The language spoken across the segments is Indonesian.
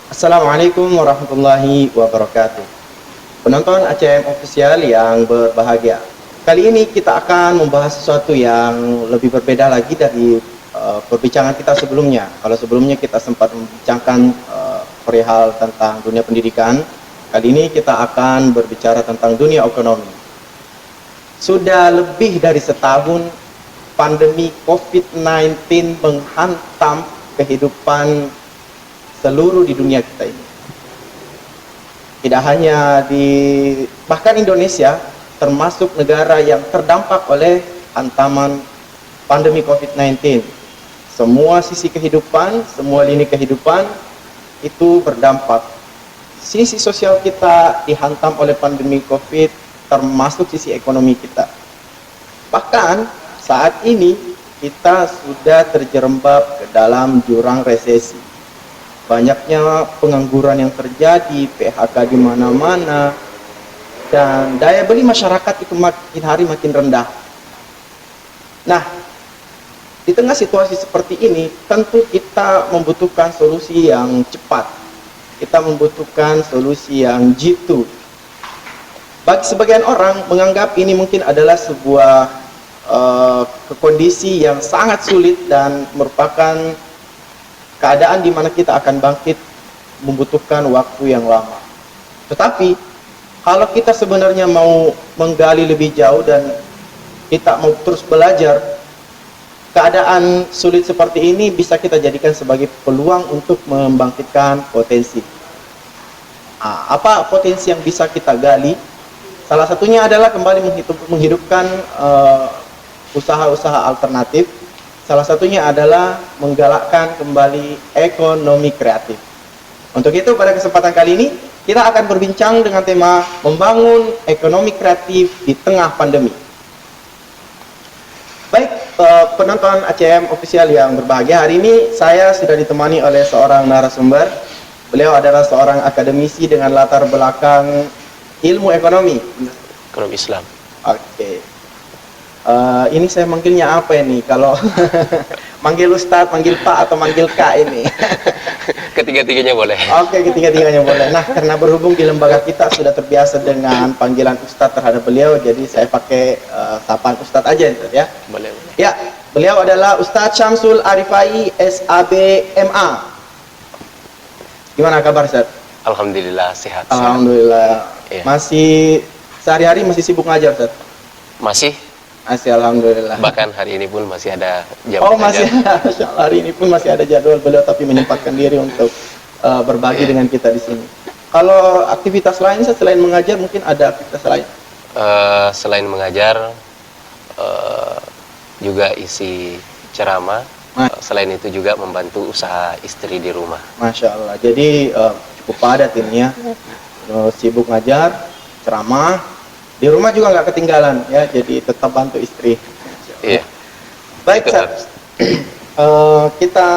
Assalamualaikum warahmatullahi wabarakatuh. Penonton ACM Official yang berbahagia. Kali ini kita akan membahas sesuatu yang lebih berbeda lagi dari perbincangan kita sebelumnya. Kalau sebelumnya kita sempat membincangkan perihal tentang dunia pendidikan, kali ini kita akan berbicara tentang dunia ekonomi. Sudah lebih dari setahun pandemi COVID-19 menghantam kehidupan seluruh di dunia kita ini. Tidak hanya bahkan Indonesia termasuk negara yang terdampak oleh hantaman pandemi COVID-19. Semua sisi kehidupan, semua lini kehidupan itu berdampak. Sisi sosial kita dihantam oleh pandemi COVID, termasuk sisi ekonomi kita. Bahkan saat ini kita sudah terjerembab ke dalam jurang resesi. Banyaknya pengangguran yang terjadi, PHK di mana-mana, dan daya beli masyarakat itu makin hari makin rendah. Nah, di tengah situasi seperti ini, tentu kita membutuhkan solusi yang cepat. Kita membutuhkan solusi yang jitu. Bagi sebagian orang menganggap ini mungkin adalah sebuah kondisi yang sangat sulit dan merupakan keadaan di mana kita akan bangkit membutuhkan waktu yang lama. Tetapi kalau kita sebenarnya mau menggali lebih jauh dan kita mau terus belajar, keadaan sulit seperti ini bisa kita jadikan sebagai peluang untuk membangkitkan potensi. Apa potensi yang bisa kita gali? Salah satunya adalah kembali menghidupkan usaha-usaha alternatif. Salah satunya adalah menggalakkan kembali ekonomi kreatif. Untuk itu pada kesempatan kali ini kita akan berbincang dengan tema membangun ekonomi kreatif di tengah pandemi. Baik, penonton ACM Official yang berbahagia, hari ini saya sudah ditemani oleh seorang narasumber. Beliau adalah seorang akademisi dengan latar belakang ilmu ekonomi. Ekonomi Islam. Oke. Ini saya manggilnya apa ini? Kalau manggil Ustadz, manggil Pak, atau manggil Kak ini? Ketiga-tiganya boleh. Oke, ketiga-tiganya boleh. Nah, karena berhubung di lembaga kita sudah terbiasa dengan panggilan Ustadz terhadap beliau, jadi saya pakai sapaan Ustadz aja, ya. Boleh. Ya, beliau adalah Ustadz Syamsul Arifai, SAB MA. Gimana kabar, Ustadz? Alhamdulillah sehat. Alhamdulillah. Ya. Masih sehari-hari masih sibuk ngajar, Ustadz? Masih. Alhamdulillah. Bahkan hari ini pun masih ada jam. Oh, masih ada. Hari ini pun masih ada jadwal beliau, tapi menyempatkan diri untuk berbagi dengan kita di sini. Kalau aktivitas lain selain mengajar, mungkin ada aktivitas lain? Selain mengajar, juga isi ceramah. Selain itu juga membantu usaha istri di rumah. Masya Allah. Jadi cukup padat ini ya. Sibuk ngajar, ceramah. Di rumah juga nggak ketinggalan ya, jadi tetap bantu istri. Iya. Baik, kita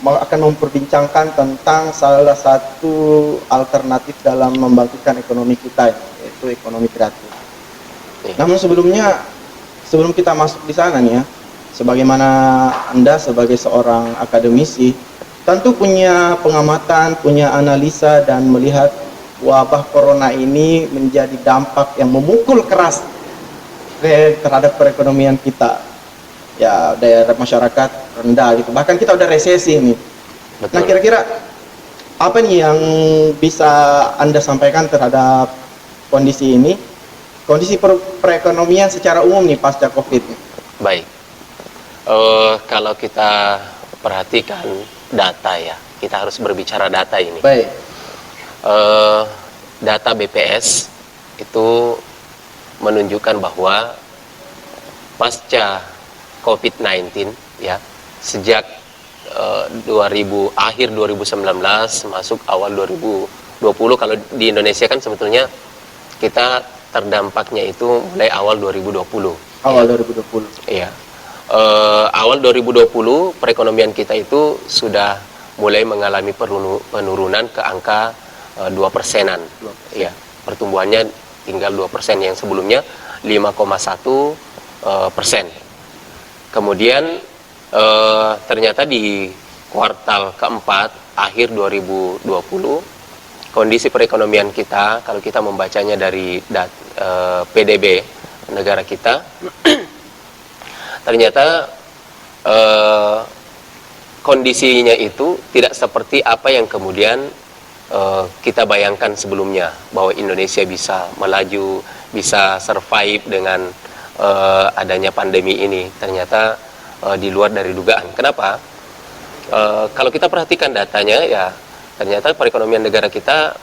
akan memperbincangkan tentang salah satu alternatif dalam membangkitkan ekonomi kita, yaitu ekonomi kreatif. Iya. Namun sebelum kita masuk di sana nih ya, sebagaimana Anda sebagai seorang akademisi tentu punya pengamatan, punya analisa dan melihat wabah corona ini menjadi dampak yang memukul keras terhadap perekonomian kita. Ya, daya masyarakat rendah gitu. Bahkan kita udah resesi nih. Betul. Nah, kira-kira apa nih yang bisa Anda sampaikan terhadap kondisi ini? Kondisi perekonomian secara umum nih pasca Covid. Baik. Kalau kita perhatikan data ya, kita harus berbicara data ini. Baik. Data BPS itu menunjukkan bahwa pasca COVID-19 ya, sejak akhir 2019 masuk awal 2020, kalau di Indonesia kan sebetulnya kita terdampaknya itu mulai awal 2020. Awal ya. 2020. Iya. Awal 2020 perekonomian kita itu sudah mulai mengalami penurunan ke angka 2%-an, ya, pertumbuhannya tinggal 2%, yang sebelumnya 5,1%. Kemudian ternyata di kuartal keempat akhir 2020, kondisi perekonomian kita, kalau kita membacanya dari PDB negara kita, ternyata kondisinya itu tidak seperti apa yang kemudian kita bayangkan sebelumnya, bahwa Indonesia bisa melaju, bisa survive dengan adanya pandemi ini. Ternyata di luar dari dugaan. Kenapa? Kalau kita perhatikan datanya, ya ternyata perekonomian negara kita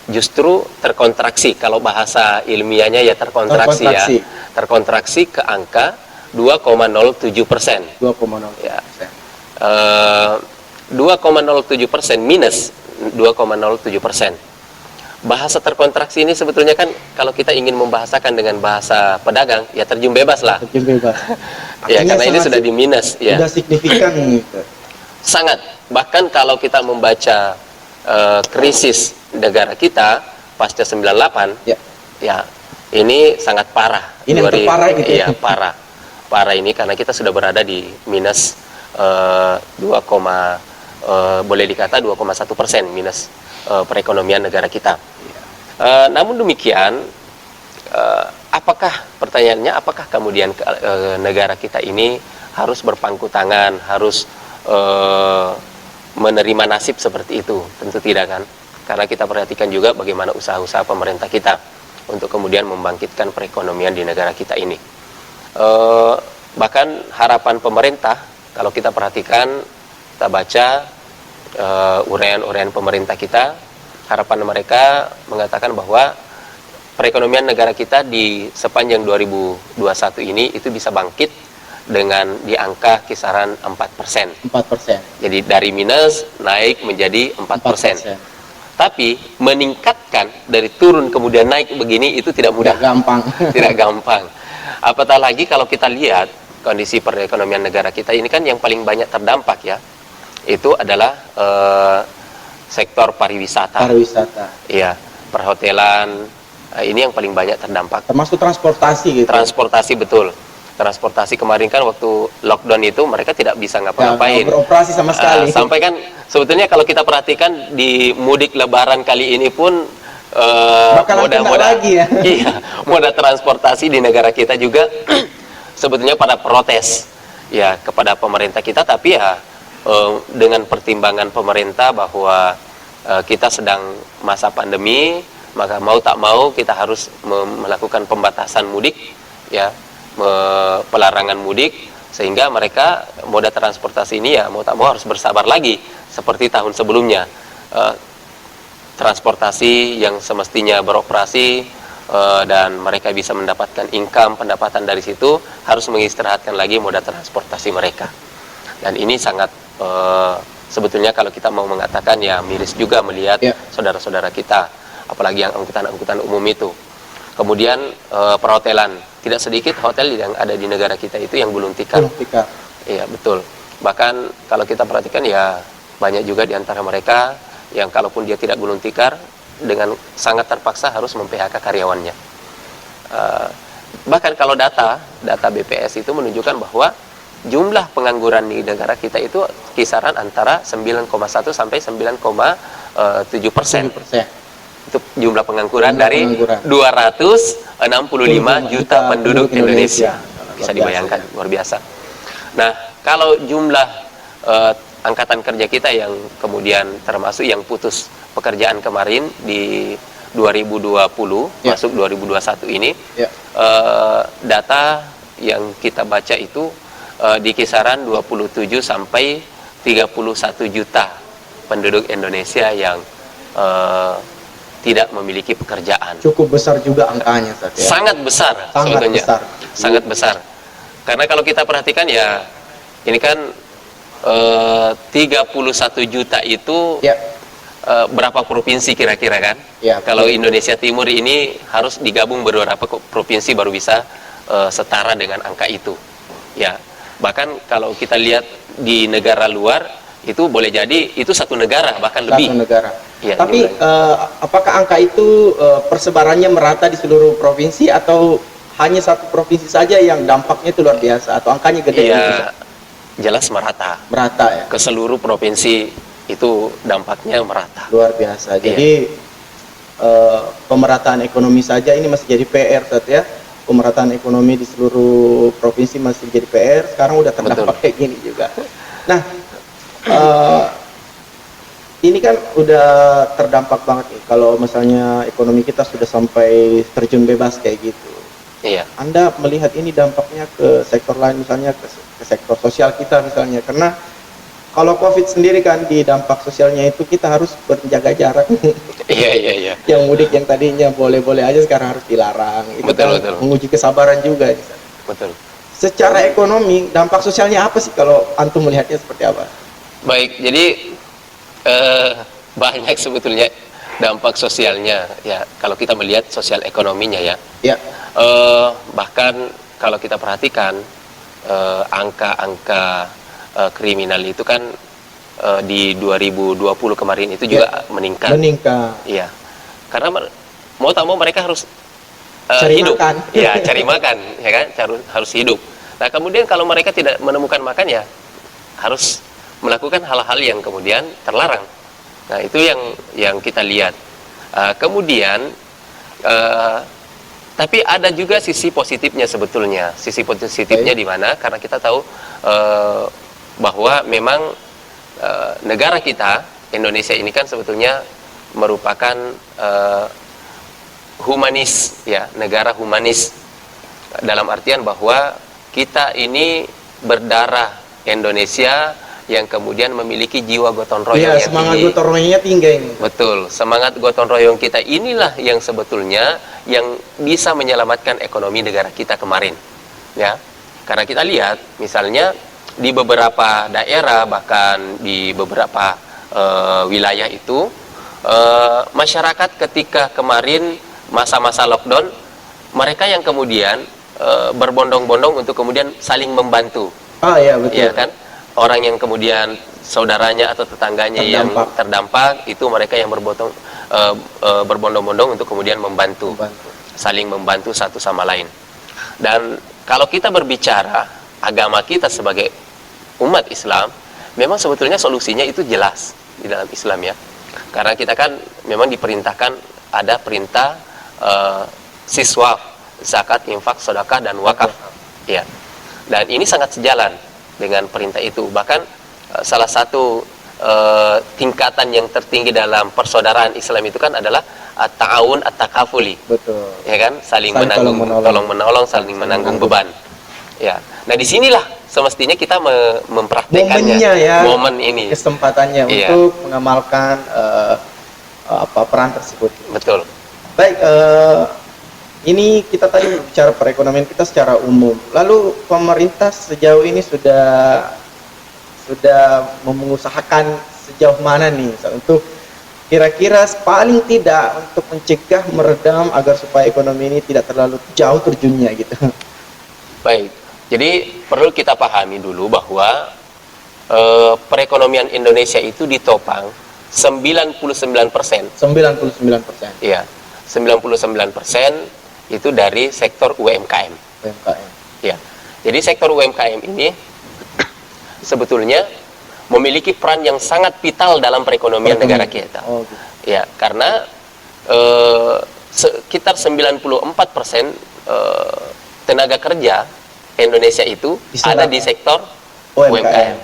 justru terkontraksi. Kalau bahasa ilmiahnya ya terkontraksi. Ya, terkontraksi ke angka 2,07%. 2,07%. Ya. 2,07% minus 2,07%. Bahasa terkontraksi ini sebetulnya kan kalau kita ingin membahasakan dengan bahasa pedagang, ya terjun bebas lah. Terjun bebas. Ya, karena ini sudah di minus. Ya. Sudah signifikan gitu. Sangat. Bahkan kalau kita membaca krisis negara kita pasca 98, ya ini sangat parah. Ini yang terparah gitu. Iya, parah. Parah ini karena kita sudah berada di minus 2, boleh dikata 2,1% minus perekonomian negara kita. Namun demikian, apakah pertanyaannya, apakah kemudian negara kita ini harus berpangku tangan, harus menerima nasib seperti itu? Tentu tidak kan? Karena kita perhatikan juga bagaimana usaha-usaha pemerintah kita untuk kemudian membangkitkan perekonomian di negara kita ini. Bahkan harapan pemerintah, kalau kita perhatikan, kita baca uraian-uraian pemerintah kita, harapan mereka mengatakan bahwa perekonomian negara kita di sepanjang 2021 ini itu bisa bangkit dengan di angka kisaran 4%. 4%. Jadi dari minus naik menjadi 4%. Tapi meningkatkan dari turun kemudian naik begini itu tidak mudah. Tidak gampang. Tidak gampang. Apatah lagi kalau kita lihat kondisi perekonomian negara kita ini kan yang paling banyak terdampak ya, itu adalah sektor pariwisata. Pariwisata. Iya, perhotelan, ini yang paling banyak terdampak. Termasuk transportasi gitu. Transportasi, betul. Transportasi kemarin kan waktu lockdown itu mereka tidak bisa ngapa-ngapain. Beroperasi sama sekali. Sampai kan sebetulnya kalau kita perhatikan di mudik lebaran kali ini pun moda lagi ya. Iya, moda transportasi di negara kita juga sebetulnya pada protes ya kepada pemerintah kita, tapi ya dengan pertimbangan pemerintah bahwa kita sedang masa pandemi, maka mau tak mau kita harus melakukan pembatasan mudik ya, pelarangan mudik, sehingga mereka moda transportasi ini ya mau tak mau harus bersabar lagi seperti tahun sebelumnya. Transportasi yang semestinya beroperasi dan mereka bisa mendapatkan income, pendapatan dari situ, harus mengistirahatkan lagi moda transportasi mereka. Dan ini sangat sebetulnya kalau kita mau mengatakan ya miris juga melihat saudara-saudara kita, apalagi yang angkutan-angkutan umum itu. Kemudian perhotelan, tidak sedikit hotel yang ada di negara kita itu yang gulung tikar. Iya, betul. Bahkan kalau kita perhatikan ya banyak juga di antara mereka yang kalaupun dia tidak gulung tikar, dengan sangat terpaksa harus mem-PHK karyawannya. Bahkan kalau data BPS itu menunjukkan bahwa jumlah pengangguran di negara kita itu kisaran antara 9,1 sampai 9,7%. Itu jumlah pengangguran dari 265 juta penduduk Indonesia. Bisa dibayangkan, luar biasa. Nah, kalau jumlah angkatan kerja kita yang kemudian termasuk yang putus pekerjaan kemarin di 2020 masuk 2021 ini, data yang kita baca itu di kisaran 27 sampai 31 juta penduduk Indonesia yang tidak memiliki pekerjaan. Cukup besar juga angkanya, Ustaz, ya? Sangat besar, sebetulnya. Sangat besar. Karena kalau kita perhatikan ya, ini kan 31 juta itu berapa provinsi kira-kira kan? Kalau Indonesia Timur ini harus digabung beberapa provinsi baru bisa setara dengan angka itu. Ya, bahkan kalau kita lihat di negara luar itu boleh jadi itu satu negara bahkan lebih. Satu negara. Ya, tapi apakah angka itu persebarannya merata di seluruh provinsi atau hanya satu provinsi saja yang dampaknya itu luar biasa atau angkanya gede? Ya, jelas merata Merata ya. ke seluruh provinsi, itu dampaknya merata. Luar biasa. Iya. Jadi pemerataan ekonomi saja ini masih jadi PR, Ustaz ya. Pemerataan ekonomi di seluruh provinsi masih jadi PR. Sekarang udah terdampak kayak gini juga. Nah, ini kan udah terdampak banget nih. Kalau misalnya ekonomi kita sudah sampai terjun bebas kayak gitu. Iya. Anda melihat ini dampaknya ke sektor lain, misalnya ke sektor sosial kita misalnya. Karena kalau COVID sendiri kan di dampak sosialnya itu kita harus berjaga jarak. Iya. Yang mudik yang tadinya boleh-boleh aja sekarang harus dilarang. Itu Betul, kan betul. menguji kesabaran juga. Betul. Secara ekonomi, dampak sosialnya apa sih kalau antum melihatnya seperti apa? Baik, jadi banyak sebetulnya dampak sosialnya ya, kalau kita melihat sosial ekonominya ya. Ya. Bahkan kalau kita perhatikan angka-angka kriminal itu kan di 2020 kemarin itu juga meningkat. Iya. Karena mau tak mau mereka harus cari hidup. makan. Ya, cari makan, ya kan? Harus hidup. Nah, kemudian kalau mereka tidak menemukan makan ya harus melakukan hal-hal yang kemudian terlarang. Nah, itu yang kita lihat. Kemudian tapi ada juga sisi positifnya sebetulnya. Sisi positifnya di mana? Karena kita tahu bahwa memang negara kita, Indonesia ini kan sebetulnya merupakan humanis ya, negara humanis, dalam artian bahwa kita ini berdarah Indonesia yang kemudian memiliki jiwa gotong royong yang semangat tinggi. gotong royongnya tinggi ini. Betul, semangat gotong royong kita inilah yang sebetulnya yang bisa menyelamatkan ekonomi negara kita kemarin. Ya. Karena kita lihat misalnya di beberapa daerah, bahkan di beberapa wilayah itu masyarakat ketika kemarin masa-masa lockdown, mereka yang kemudian berbondong-bondong untuk kemudian saling membantu. Iya, betul. Ya kan? Orang yang kemudian saudaranya atau tetangganya yang terdampak itu mereka yang berbondong-bondong untuk kemudian membantu, saling membantu satu sama lain. Dan kalau kita berbicara agama kita sebagai umat Islam, memang sebetulnya solusinya itu jelas di dalam Islam ya. Karena kita kan memang diperintahkan, ada perintah siswa, zakat, infak, sedekah dan wakaf. Ya. Dan ini sangat sejalan dengan perintah itu. Bahkan salah satu tingkatan yang tertinggi dalam persaudaraan Islam itu kan adalah at-ta'awun at-takafuli. Betul. Ya kan? Saling menanggung, tolong menolong, saling menanggung beban. Ya. Nah, disinilah semestinya kita mempraktekannya. Momennya ya. Momen ini. Kesempatannya untuk mengamalkan peran tersebut. Betul. Baik, ini kita tadi berbicara perekonomian kita secara umum. Lalu pemerintah sejauh ini sudah mengusahakan sejauh mana nih untuk kira-kira paling tidak untuk mencegah, meredam agar supaya ekonomi ini tidak terlalu jauh terjunnya gitu. Baik. Jadi perlu kita pahami dulu bahwa perekonomian Indonesia itu ditopang 99%. 99%. Iya. 99% itu dari sektor UMKM. Ya. Jadi sektor UMKM ini sebetulnya memiliki peran yang sangat vital dalam perekonomian negara kita. Gitu. Ya, karena sekitar 94% tenaga kerja Indonesia itu ada di sektor UMKM.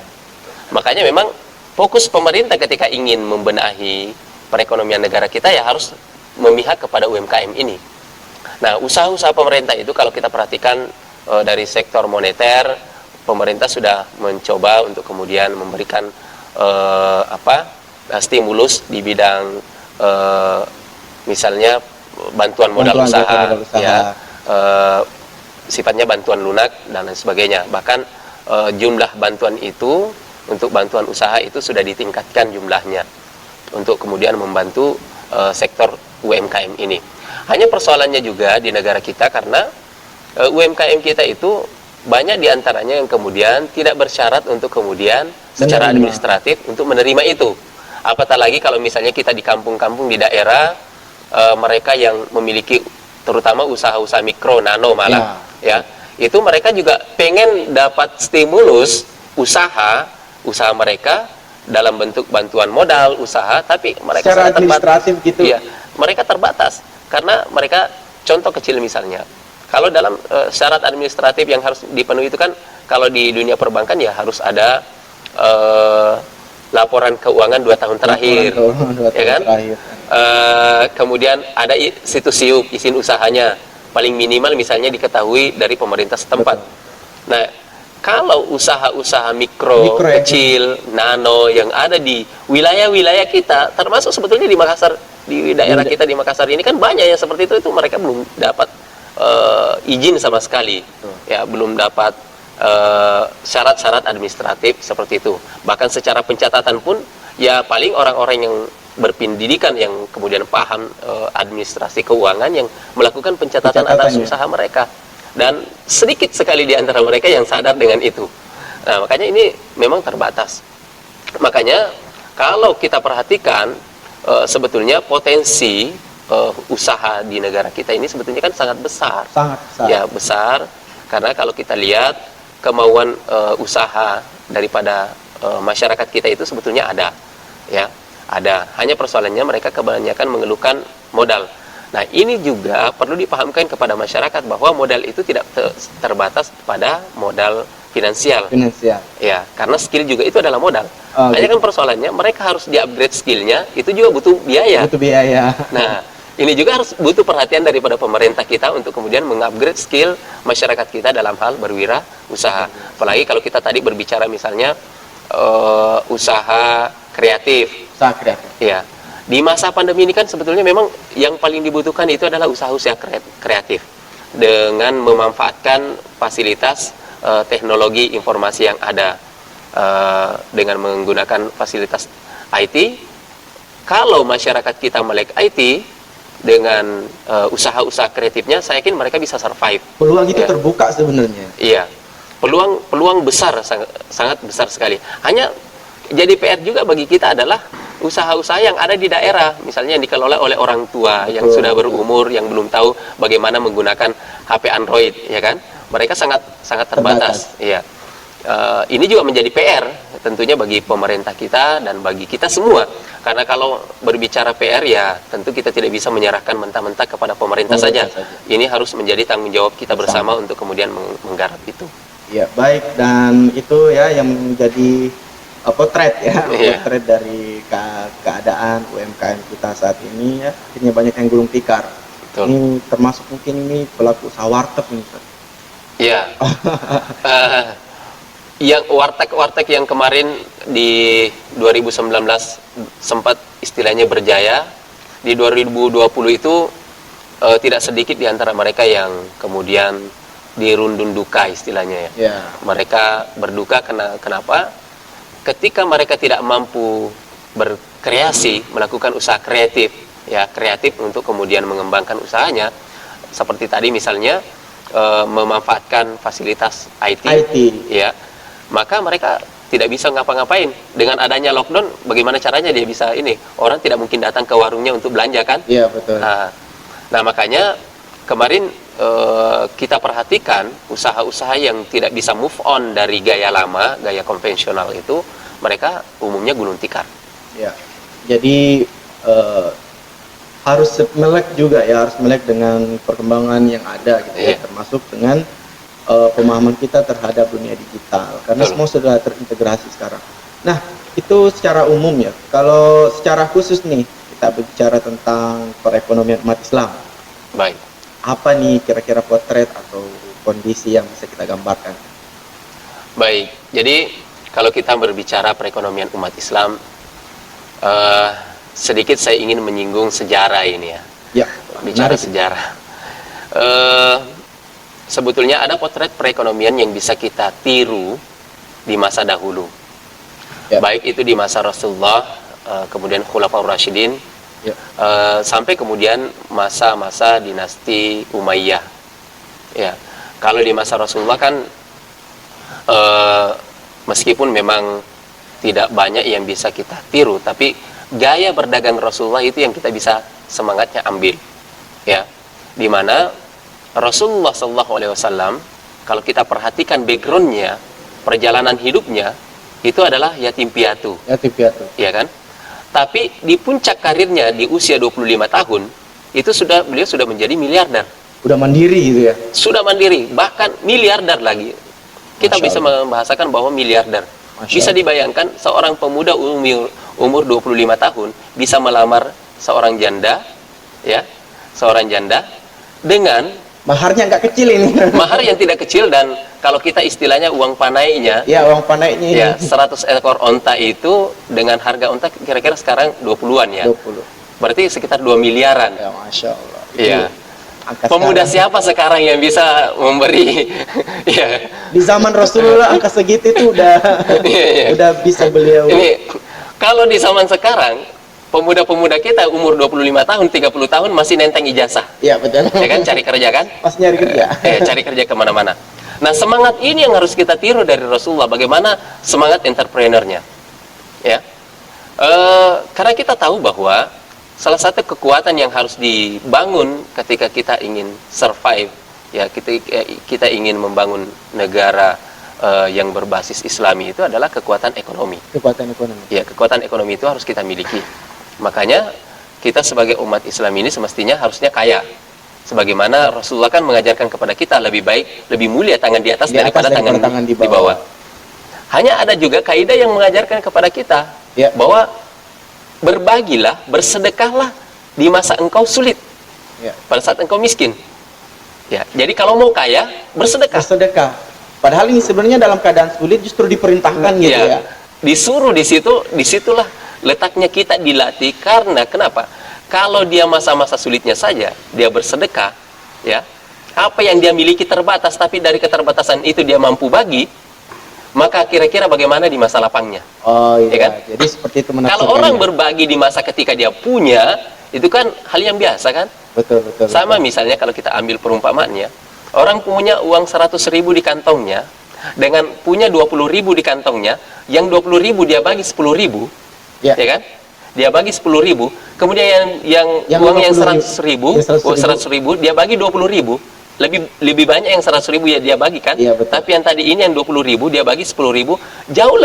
Makanya memang fokus pemerintah ketika ingin membenahi perekonomian negara kita ya harus memihak kepada UMKM ini. Nah, usaha-usaha pemerintah itu kalau kita perhatikan dari sektor moneter, pemerintah sudah mencoba untuk kemudian memberikan stimulus di bidang misalnya bantuan modal usaha. Ya, sifatnya bantuan lunak dan lain sebagainya. Bahkan jumlah bantuan itu untuk bantuan usaha itu sudah ditingkatkan jumlahnya untuk kemudian membantu sektor UMKM ini. Hanya persoalannya juga di negara kita karena UMKM kita itu banyak diantaranya yang kemudian tidak bersyarat untuk kemudian secara administratif untuk menerima itu. Apatah lagi kalau misalnya kita di kampung-kampung di daerah mereka yang memiliki terutama usaha-usaha mikro, nano malah ya itu mereka juga pengen dapat stimulus usaha mereka dalam bentuk bantuan modal usaha, tapi mereka Secara sangat administratif gitu. Iya, mereka terbatas karena mereka, contoh kecil misalnya, kalau dalam syarat administratif yang harus dipenuhi itu kan, kalau di dunia perbankan ya harus ada laporan keuangan 2 tahun terakhir, ya kan? Kemudian ada situs SIUP, izin usahanya, paling minimal misalnya diketahui dari pemerintah setempat. Betul. Nah, kalau usaha-usaha mikro kecil, nano yang ada di wilayah-wilayah kita, termasuk sebetulnya di Makassar, di daerah kita di Makassar ini kan banyak yang seperti itu mereka belum dapat izin sama sekali, ya belum dapat syarat-syarat administratif seperti itu. Bahkan secara pencatatan pun ya paling orang-orang yang berpendidikan yang kemudian paham administrasi keuangan yang melakukan pencatatan atas usaha mereka, dan sedikit sekali di antara mereka yang sadar dengan itu. Nah, makanya ini memang terbatas. Makanya kalau kita perhatikan sebetulnya potensi usaha di negara kita ini sebetulnya kan sangat besar. Sangat besar. Ya, besar, karena kalau kita lihat kemauan usaha daripada masyarakat kita itu sebetulnya ada, ya. Ada, hanya persoalannya mereka kebanyakan mengeluhkan modal. Nah, ini juga perlu dipahamkan kepada masyarakat bahwa modal itu tidak terbatas pada modal finansial. Ya, karena skill juga itu adalah modal. Hanya kan persoalannya mereka harus di-upgrade skillnya, itu juga butuh biaya. Nah, ini juga harus butuh perhatian daripada pemerintah kita untuk kemudian mengupgrade skill masyarakat kita dalam hal berwirausaha. Apalagi kalau kita tadi berbicara misalnya usaha kreatif. Ya, di masa pandemi ini kan sebetulnya memang yang paling dibutuhkan itu adalah usaha-usaha kreatif dengan memanfaatkan fasilitas teknologi informasi yang ada, dengan menggunakan fasilitas IT. Kalau masyarakat kita melek IT dengan usaha-usaha kreatifnya, saya yakin mereka bisa survive. Peluang itu terbuka sebenarnya. Iya, peluang besar, sangat besar sekali. Hanya jadi PR juga bagi kita adalah usaha-usaha yang ada di daerah, misalnya yang dikelola oleh orang tua yang sudah berumur, yang belum tahu bagaimana menggunakan HP Android, ya kan? Mereka sangat terbatas. Iya. Ini juga menjadi PR tentunya bagi pemerintah kita dan bagi kita semua. Karena kalau berbicara PR ya tentu kita tidak bisa menyerahkan mentah-mentah kepada pemerintah saja. Ini harus menjadi tanggung jawab kita bersama untuk kemudian menggarap itu. Ya, baik, dan itu ya yang menjadi potret ya, potret dari keadaan UMKM kita saat ini ya, akhirnya banyak yang gulung tikar. Betul. Ini termasuk mungkin ini pelaku usaha warteg nih, Pak. Iya. Yang warteg yang kemarin di 2019 sempat istilahnya berjaya, di 2020 itu tidak sedikit di antara mereka yang kemudian dirundun duka istilahnya ya. Yeah. Mereka berduka kenapa? Ketika mereka tidak mampu berkreasi, melakukan usaha kreatif, ya kreatif untuk kemudian mengembangkan usahanya, seperti tadi misalnya memanfaatkan fasilitas IT. Ya, maka mereka tidak bisa ngapa-ngapain. Dengan adanya lockdown, bagaimana caranya dia bisa ini? Orang tidak mungkin datang ke warungnya untuk belanja kan? Iya, betul. Nah, makanya kemarin kita perhatikan usaha-usaha yang tidak bisa move on dari gaya lama, gaya konvensional itu, mereka umumnya gulung tikar. Ya, jadi harus melek juga ya, harus melek dengan perkembangan yang ada gitu ya, termasuk dengan pemahaman kita terhadap dunia digital, karena semua sudah terintegrasi sekarang. Nah, itu secara umum ya. Kalau secara khusus nih kita berbicara tentang perekonomian umat Islam. Baik. Apa nih kira-kira potret atau kondisi yang bisa kita gambarkan? Baik, jadi kalau kita berbicara perekonomian umat Islam, sedikit saya ingin menyinggung sejarah ini ya. Ya, bicara sejarah. Sebetulnya ada potret perekonomian yang bisa kita tiru di masa dahulu. Ya. Baik itu di masa Rasulullah, kemudian Khulafaur Rasyidin, ya. Sampai kemudian masa-masa dinasti Umayyah. Ya, kalau di masa Rasulullah kan meskipun memang tidak banyak yang bisa kita tiru, tapi gaya berdagang Rasulullah itu yang kita bisa semangatnya ambil. Ya, dimana Rasulullah SAW, kalau kita perhatikan backgroundnya, perjalanan hidupnya itu adalah yatim piatu, Yatim piatu. ya kan? Tapi di puncak karirnya di usia 25 tahun itu beliau sudah menjadi miliarder. Udah mandiri gitu ya. Sudah mandiri, bahkan miliarder lagi. Kita Masya bisa Allah. membahasakan bahwa miliarder. Masya Bisa Allah. dibayangkan seorang pemuda umur 25 tahun bisa melamar seorang janda, ya, seorang janda dengan Maharnya nggak kecil ini. mahar yang tidak kecil, dan kalau kita istilahnya uang panainya, Ya, uang panainya ini. ya 100 ekor onta itu dengan harga onta kira-kira sekarang 20-an ya. 20. Berarti sekitar 2 miliaran. Ya, Masya Allah. Itu Iya. angka Pemuda sekarang. siapa sekarang yang bisa memberi ya. Di zaman Rasulullah angka segitu itu udah Iya, iya. udah bisa beliau. Ini kalau di zaman sekarang pemuda-pemuda kita umur 25 tahun, 30 tahun masih nenteng ijazah. Ya, betul. Ya kan, cari kerja kan? Pas nyari kerja. Cari kerja kemana-mana. Nah, semangat ini yang harus kita tiru dari Rasulullah. Bagaimana semangat entrepreneurnya? Ya, karena kita tahu bahwa salah satu kekuatan yang harus dibangun ketika kita ingin survive, ya, kita ingin membangun negara yang berbasis Islami itu adalah kekuatan ekonomi. Kekuatan ekonomi. Ya, kekuatan ekonomi itu harus kita miliki. Makanya kita sebagai umat Islam ini semestinya harusnya kaya. Sebagaimana Rasulullah kan mengajarkan kepada kita lebih baik, lebih mulia tangan di atas daripada tangan di bawah. Hanya ada juga kaidah yang mengajarkan kepada kita Ya. bahwa berbagilah, bersedekahlah di masa engkau sulit, Ya. pada saat engkau miskin. Ya, jadi kalau mau kaya, bersedekah. Bersedekah. Padahal ini sebenarnya dalam keadaan sulit justru diperintahkan gitu ya. Disuruh di situ, disitulah letaknya kita dilatih. Karena kenapa? Kalau dia masa-masa sulitnya saja dia bersedekah, ya, apa yang dia miliki terbatas, tapi dari keterbatasan itu dia mampu bagi, maka kira-kira bagaimana di masa lapangnya? Oh iya, Ya kan? jadi seperti itu Kalau menafsirkannya. orang berbagi di masa ketika dia punya, itu kan hal yang biasa kan? Betul, betul. Sama misalnya kalau kita ambil perumpamaannya, orang punya uang 100.000 di kantongnya, dengan punya 20.000 di kantongnya, yang 20.000 dia bagi 10.000, Ya. ya kan? Dia bagi 10.000, kemudian yang uang yang 100.000, ya, 100.000 dia bagi 20.000, lebih banyak yang 100.000 ya dia bagi kan? Iya, betul. Tapi yang tadi ini yang 20.000 dia bagi 10.000, jauh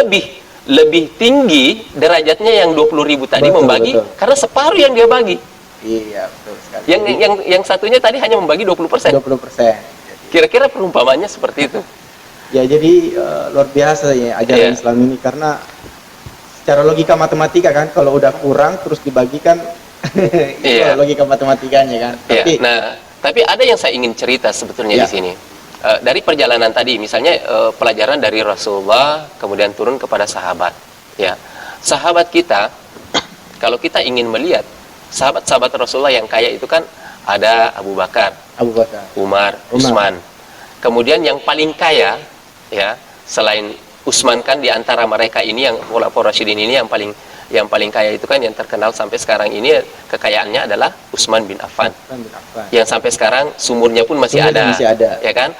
lebih tinggi derajatnya yang 20.000 tadi Betul, membagi, betul. karena separuh yang dia bagi. Iya, betul sekali. Yang satunya tadi hanya membagi 20%. 20%. Kira-kira perumpamannya seperti itu. Ya, jadi luar biasa ya ajaran Iya. Islam ini, karena secara logika matematika kan kalau udah kurang terus dibagikan itu Iya. logika matematikanya kan. Ya, Tapi tapi ada yang saya ingin cerita sebetulnya Ya. di sini. Dari perjalanan tadi, misalnya pelajaran dari Rasulullah, kemudian turun kepada sahabat. Ya, sahabat kita, kalau kita ingin melihat sahabat-sahabat Rasulullah yang kaya itu kan ada Abu Bakar, Abu Bakar, Umar, Utsman. Kemudian yang paling kaya, ya, selain Utsman kan di antara mereka ini yang Khulafaur Rasyidin ini yang paling kaya itu kan yang terkenal sampai sekarang ini kekayaannya adalah Utsman bin Affan. Yang sampai sekarang sumurnya pun masih ada, Masih ada. ya kan?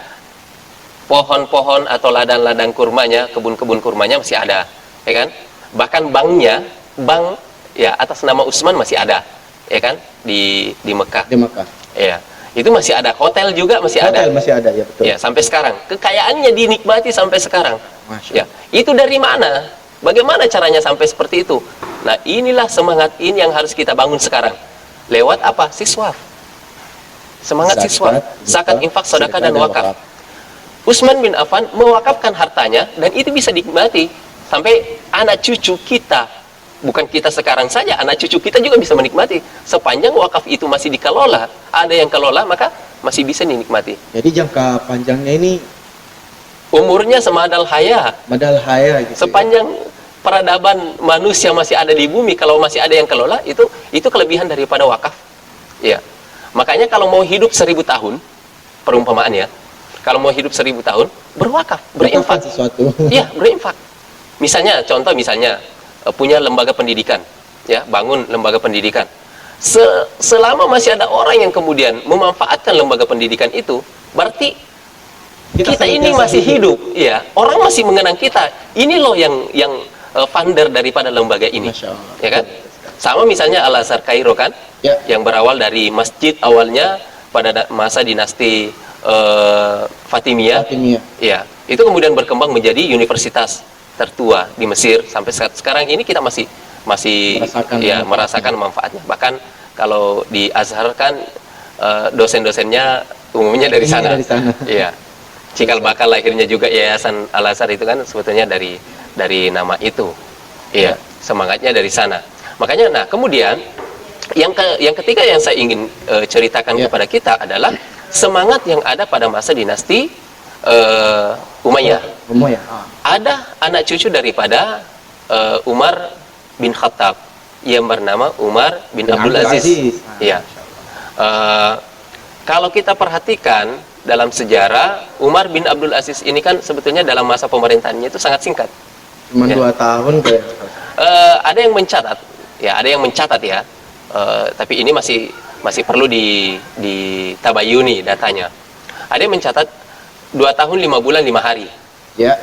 Pohon-pohon atau ladang-ladang kurmanya, kebun-kebun kurmanya masih ada, ya kan? Bahkan bank ya atas nama Utsman masih ada, ya kan? Di Mekah. Di Mekah. Ya. Itu masih ada, hotel juga masih Hotel ada. masih ada, ya betul. Ya, sampai sekarang. Kekayaannya dinikmati sampai sekarang. Masya Ya, itu dari mana? Bagaimana caranya sampai seperti itu? Nah, inilah semangat ini yang harus kita bangun sekarang. Lewat apa? Siswaf. Semangat siswa. Zakat, infak, sedekah dan wakaf. Utsman bin Affan mewakafkan hartanya dan itu bisa dinikmati sampai anak cucu kita. Bukan kita sekarang saja, anak cucu kita juga bisa menikmati. Sepanjang wakaf itu masih dikelola, ada yang kelola, maka masih bisa dinikmati. Jadi jangka panjangnya ini Umurnya semadal haya. modal haya gitu. Sepanjang peradaban manusia masih ada di bumi, kalau masih ada yang kelola, itu kelebihan daripada wakaf. Ya. Makanya kalau mau hidup 1000 tahun, perumpamaannya, kalau mau hidup 1000 tahun, berwakaf, berinfak. Sesuatu. Iya, berinfak. Contoh misalnya, punya lembaga pendidikan, ya, bangun lembaga pendidikan. Selama masih ada orang yang kemudian memanfaatkan lembaga pendidikan itu, berarti kita ini masih hidup, ya. Orang masih mengenang kita. Ini loh yang founder daripada lembaga ini, Masya Allah. ya kan? Sama misalnya Al Azhar Kairo kan, Ya. yang berawal dari masjid awalnya pada masa dinasti Fatimiyah. Fatimiyah. Ya, Itu kemudian berkembang menjadi universitas tertua di Mesir sampai sekarang ini kita masih merasakan manfaatnya. Bahkan kalau di Azhar kan dosen-dosennya umumnya dari sana. Iya. Cikal bakal lahirnya juga Yayasan Al Azhar itu kan sebetulnya dari nama itu. Iya, semangatnya dari sana. Makanya nah kemudian yang ketiga yang saya ingin ceritakan kepada kita adalah semangat yang ada pada masa dinasti Umayyah. Ada anak cucu daripada Umar bin Khattab yang bernama Umar bin Abdul Aziz. Iya. Kalau kita perhatikan dalam sejarah, Umar bin Abdul Aziz ini kan sebetulnya dalam masa pemerintahannya itu sangat singkat. Cuma 2 tahun kayak. Ada yang mencatat ya. Tapi ini masih perlu ditabayuni datanya. Ada yang mencatat 2 tahun 5 bulan 5 hari. Ya,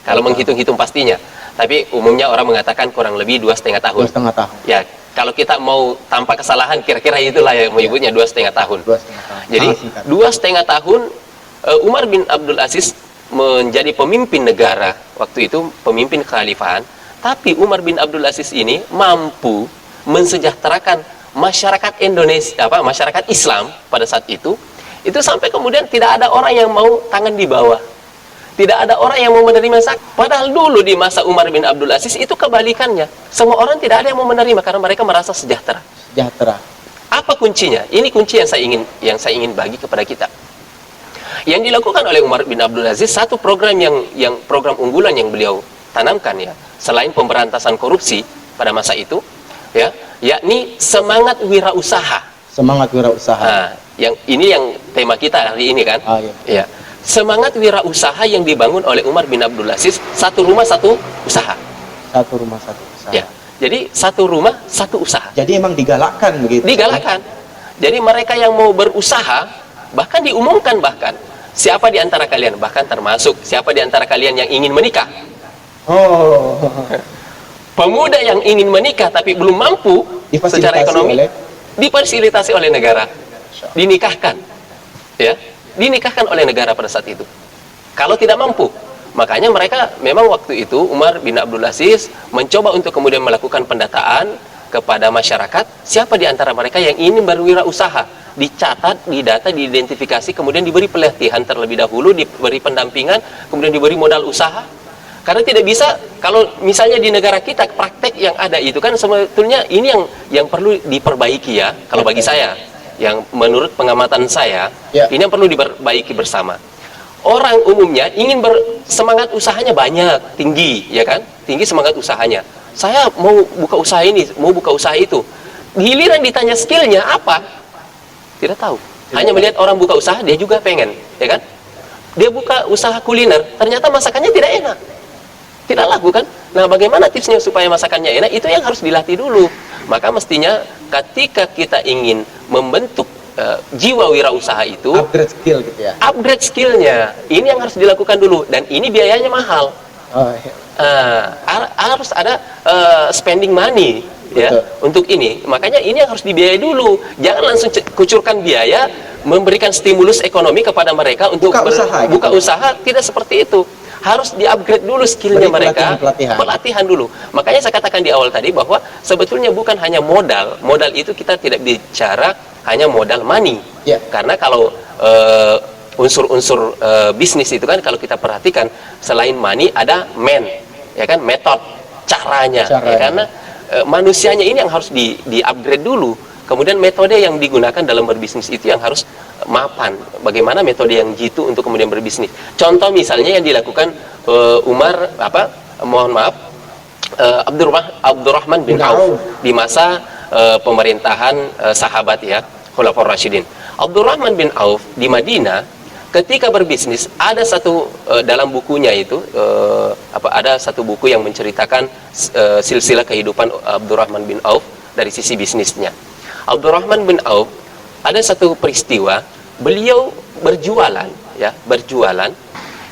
kalau menghitung-hitung pastinya. Tapi umumnya orang mengatakan kurang lebih 2,5 tahun. 2,5 tahun. Ya, kalau kita mau tanpa kesalahan kira-kira itulah yang menyebutnya 2,5 tahun. 2,5 tahun. Jadi 2,5 tahun Umar bin Abdul Aziz menjadi pemimpin negara waktu itu, pemimpin kekhalifahan. Tapi Umar bin Abdul Aziz ini mampu mensejahterakan masyarakat Indonesia, masyarakat Islam pada saat itu sampai kemudian tidak ada orang yang mau tangan di bawah. Tidak ada orang yang mau menerima zakat. Padahal dulu di masa Umar bin Abdul Aziz itu kebalikannya. Semua orang tidak ada yang mau menerima karena mereka merasa sejahtera. Apa kuncinya? Ini kunci yang saya ingin bagi kepada kita. Yang dilakukan oleh Umar bin Abdul Aziz satu program yang program unggulan yang beliau tanamkan ya, selain pemberantasan korupsi pada masa itu ya, yakni semangat wirausaha. Nah, yang tema kita hari ini kan. Ya. Semangat wirausaha yang dibangun oleh Umar bin Abdul Aziz, satu rumah satu usaha. Ya. Jadi satu rumah satu usaha. Jadi emang digalakkan begitu. Digalakkan. Jadi mereka yang mau berusaha bahkan diumumkan siapa di antara kalian, bahkan termasuk siapa di antara kalian yang ingin menikah. Pemuda yang ingin menikah tapi belum mampu secara ekonomi difasilitasi oleh negara. Dinikahkan. Ya. Dinikahkan oleh negara pada saat itu. Kalau tidak mampu, makanya mereka memang waktu itu Umar bin Abdul Aziz mencoba untuk kemudian melakukan pendataan kepada masyarakat siapa di antara mereka yang ingin berwirausaha. Dicatat, didata, diidentifikasi, kemudian diberi pelatihan terlebih dahulu, diberi pendampingan, kemudian diberi modal usaha. Karena tidak bisa kalau misalnya di negara kita praktek yang ada itu kan sebetulnya ini yang perlu diperbaiki ya kalau bagi saya. Yang menurut pengamatan saya ini yang perlu diperbaiki bersama. Orang umumnya ingin bersemangat usahanya banyak, tinggi, ya kan? Tinggi semangat usahanya. Saya mau buka usaha ini, mau buka usaha itu. Giliran ditanya skillnya apa? Tidak tahu. Hanya melihat orang buka usaha, dia juga pengen, ya kan? Dia buka usaha kuliner, ternyata masakannya tidak enak. Tidak laku kan? Nah, bagaimana tipsnya supaya masakannya enak? Itu yang harus dilatih dulu. Maka mestinya ketika kita ingin membentuk jiwa wirausaha itu, upgrade skill gitu ya. Upgrade skillnya, ini yang harus dilakukan dulu dan ini biayanya mahal. Harus ada spending money ya untuk ini. Makanya ini yang harus dibiayai dulu. Jangan langsung kucurkan biaya memberikan stimulus ekonomi kepada mereka untuk buka usaha, tidak seperti itu. Harus di-upgrade dulu skillnya mereka, pelatihan dulu. Makanya saya katakan di awal tadi bahwa sebetulnya bukan hanya modal itu kita tidak bicara hanya modal money. Karena kalau unsur-unsur bisnis itu kan kalau kita perhatikan selain money ada ya kan, metode, caranya. Ya, karena manusianya ini yang harus di-upgrade dulu. Kemudian metode yang digunakan dalam berbisnis itu yang harus mapan. Bagaimana metode yang jitu untuk kemudian berbisnis. Contoh misalnya yang dilakukan Abdurrahman bin Auf di masa pemerintahan sahabat ya, Khulafaur Rasyidin. Abdurrahman bin Auf di Madinah ketika berbisnis ada satu dalam bukunya itu ada satu buku yang menceritakan silsilah kehidupan Abdurrahman bin Auf dari sisi bisnisnya. Abdurrahman bin Auf ada satu peristiwa beliau berjualan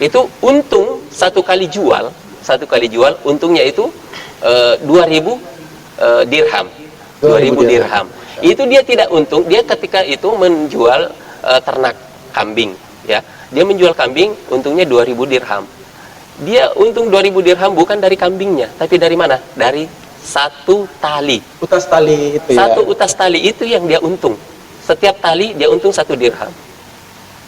itu untung satu kali jual untungnya itu 2.000 dirham. 2.000 dirham. Itu dia tidak untung, dia ketika itu menjual ternak kambing ya. dia menjual kambing, untungnya 2.000 dirham. Dia untung 2.000 dirham bukan dari kambingnya, tapi dari mana? Dari satu tali. Utas tali itu ya. Satu utas tali itu yang dia untung. Setiap tali dia untung 1 dirham.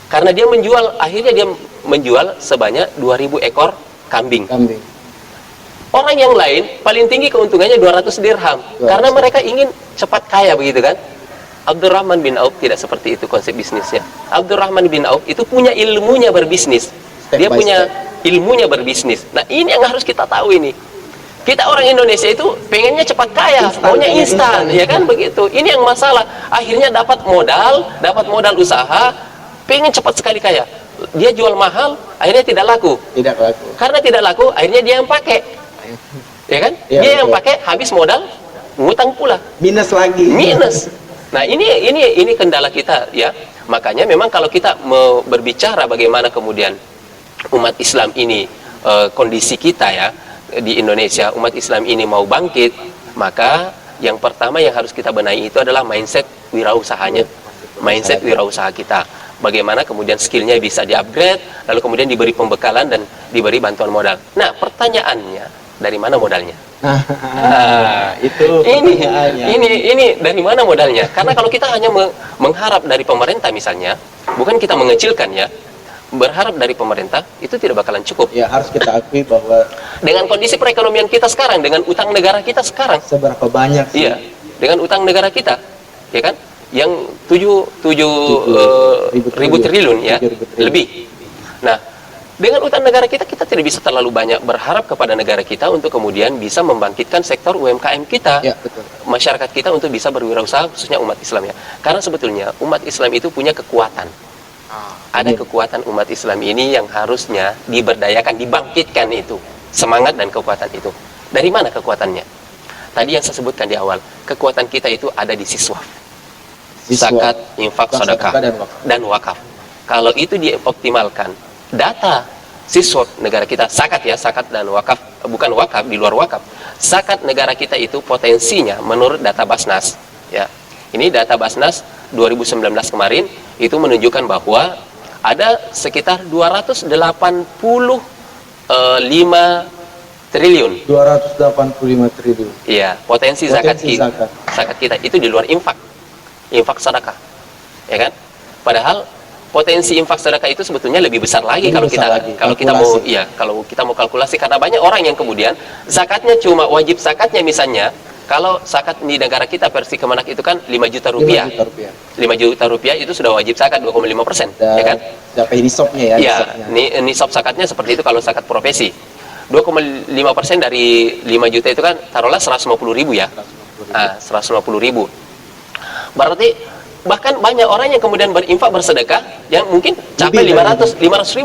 Karena dia menjual, akhirnya dia menjual sebanyak 2.000 ekor kambing. Orang yang lain paling tinggi keuntungannya 200 dirham. Karena mereka ingin cepat kaya begitu kan. Abdurrahman bin Auf tidak seperti itu konsep bisnisnya. Abdurrahman bin Auf itu punya ilmunya berbisnis. Dia punya ilmunya berbisnis. Nah ini yang harus kita tahu ini. Kita orang Indonesia itu pengennya cepat kaya, maunya instan, ya kan begitu. Ini yang masalah. Akhirnya dapat modal usaha, pengen cepat sekali kaya. Dia jual mahal, akhirnya tidak laku. Tidak laku. Karena tidak laku, akhirnya dia yang pakai. Ya kan? Ya, dia yang betul. pakai, habis modal, ngutang pula. Minus lagi. Minus. Nah, ini kendala kita ya. Makanya memang kalau kita mau berbicara bagaimana kemudian umat Islam ini kondisi kita ya di Indonesia, umat Islam ini mau bangkit, maka yang pertama yang harus kita benahi itu adalah mindset wirausahanya. Mindset wirausaha kita. Bagaimana kemudian skillnya bisa di-upgrade, lalu kemudian diberi pembekalan dan diberi bantuan modal. Nah, pertanyaannya, dari mana modalnya? Itu ini dari mana modalnya? Karena kalau kita hanya mengharap dari pemerintah misalnya, bukan kita mengecilkan ya, berharap dari pemerintah itu tidak bakalan cukup. Ya, harus kita akui bahwa Dengan kondisi perekonomian kita sekarang, dengan utang negara kita sekarang, seberapa banyak sih? iya, dengan utang negara kita, ya kan, yang 7 ribu triliun ya, 7.000 triliun. lebih. Nah, dengan utang negara kita tidak bisa terlalu banyak berharap kepada negara kita untuk kemudian bisa membangkitkan sektor UMKM kita, Ya, betul. masyarakat kita untuk bisa berwirausaha, khususnya umat Islam ya. Karena sebetulnya umat Islam itu punya kekuatan. Ada kekuatan umat Islam ini yang harusnya diberdayakan, dibangkitkan itu. Semangat dan kekuatan itu. Dari mana kekuatannya? Tadi yang saya sebutkan di awal, kekuatan kita itu ada di siswaf. Zakat, infak, sedekah, dan wakaf. Kalau itu dioptimalkan, data siswaf negara kita, zakat ya, zakat dan wakaf, bukan wakaf, di luar wakaf. Zakat negara kita itu potensinya menurut data Basnas, ya. Ini data Basnas 2019 kemarin itu menunjukkan bahwa ada sekitar 285 triliun. 285 triliun. Iya, potensi zakat kita itu di luar infak sedekah, ya kan? Padahal potensi infak sedekah itu sebetulnya lebih besar lagi kalau kita mau kalkulasi, karena banyak orang yang kemudian zakatnya cuma wajib zakatnya misalnya, kalau zakat di negara kita versi Kemenak itu kan 5 juta rupiah. 5 juta rupiah itu sudah wajib zakat 2,5%, ya kan? Sampai nisabnya ya. Iya, nisab zakatnya seperti itu kalau zakat profesi. 2,5% dari 5 juta itu kan taruhlah 150.000 ya. 150.000. Berarti bahkan banyak orang yang kemudian berinfak bersedekah yang mungkin capai 500.000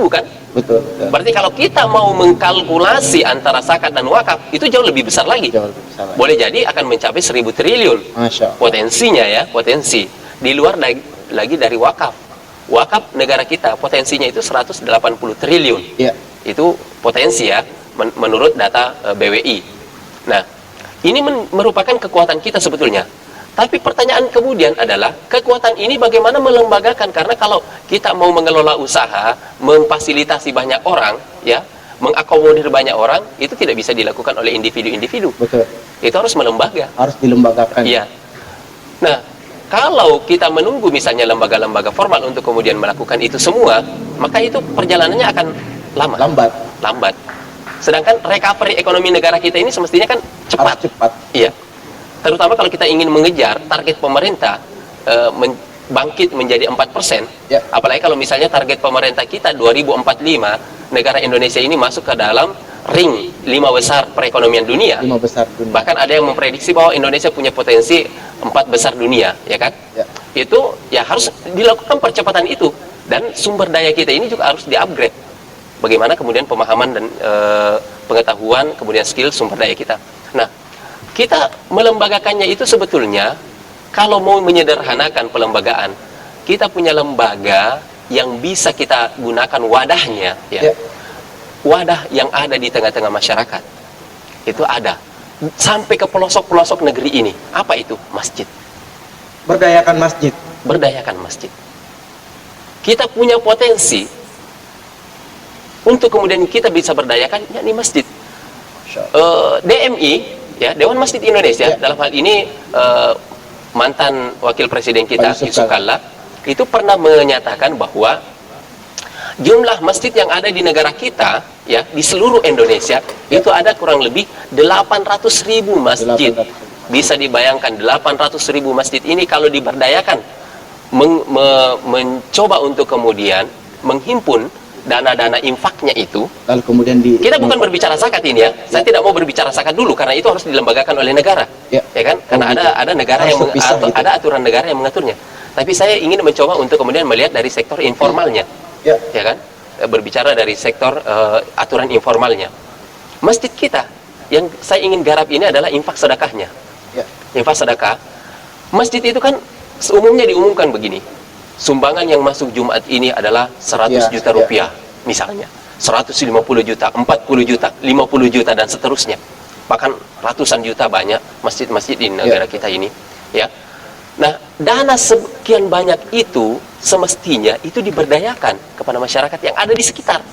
kan? Betul. Berarti kalau kita mau mengkalkulasi antara zakat dan wakaf itu jauh lebih besar lagi. Boleh jadi akan mencapai 1.000 triliun. Masya Allah. Potensinya ya, potensi. Di luar lagi dari wakaf. Wakaf negara kita potensinya itu 180 triliun. Ya. Itu potensi ya, menurut data BWI. Nah, ini merupakan kekuatan kita sebetulnya. Tapi pertanyaan kemudian adalah, kekuatan ini bagaimana melembagakan? Karena kalau kita mau mengelola usaha, memfasilitasi banyak orang, ya, mengakomodir banyak orang, itu tidak bisa dilakukan oleh individu-individu. Betul. Itu harus melembaga. Harus dilembagakan. Iya. Nah, kalau kita menunggu misalnya lembaga-lembaga formal untuk kemudian melakukan itu semua, maka itu perjalanannya akan lama. Lambat. Sedangkan recovery ekonomi negara kita ini semestinya kan cepat. Harus cepat. Iya. Terutama kalau kita ingin mengejar target pemerintah bangkit menjadi 4%. Ya. Apalagi kalau misalnya target pemerintah kita 2045 negara Indonesia ini masuk ke dalam ring 5 besar perekonomian dunia. 5 besar dunia. Bahkan ada yang memprediksi bahwa Indonesia punya potensi 4 besar dunia, ya kan? Ya. Itu ya harus dilakukan percepatan itu, dan sumber daya kita ini juga harus di-upgrade. Bagaimana kemudian pemahaman dan pengetahuan, kemudian skill sumber daya kita. Nah, kita melembagakannya itu sebetulnya, kalau mau menyederhanakan pelembagaan, kita punya lembaga yang bisa kita gunakan wadahnya, ya. Wadah yang ada di tengah-tengah masyarakat. Itu ada. Sampai ke pelosok-pelosok negeri ini. Apa itu? Masjid. Berdayakan masjid. Berdayakan masjid. Kita punya potensi untuk kemudian kita bisa berdayakan, yakni masjid. DMI, ya, Dewan Masjid Indonesia, dalam hal ini mantan wakil presiden kita Yusuf Kalla itu pernah menyatakan bahwa jumlah masjid yang ada di negara kita, ya, di seluruh Indonesia itu ada kurang lebih 800.000 masjid. Bisa dibayangkan 800.000 masjid ini kalau diberdayakan, mencoba untuk kemudian menghimpun dana-dana infaknya itu, lalu kemudian kita bukan berbicara zakat ini, ya. Saya tidak mau berbicara zakat dulu karena itu harus dilembagakan oleh negara, ya kan? Karena ada negara yang ada aturan negara yang mengaturnya. Tapi saya ingin mencoba untuk kemudian melihat dari sektor informalnya, ya kan? Berbicara dari sektor aturan informalnya. Masjid kita yang saya ingin garap ini adalah infak sedekahnya. Infak sedekah. Masjid itu kan umumnya diumumkan begini. Sumbangan yang masuk Jumat ini adalah 100 juta rupiah, misalnya 150 juta, 40 juta, 50 juta, dan seterusnya. Bahkan ratusan juta banyak masjid-masjid di negara kita ini, ya. Nah, dana sekian banyak itu semestinya itu diberdayakan kepada masyarakat yang ada di sekitar.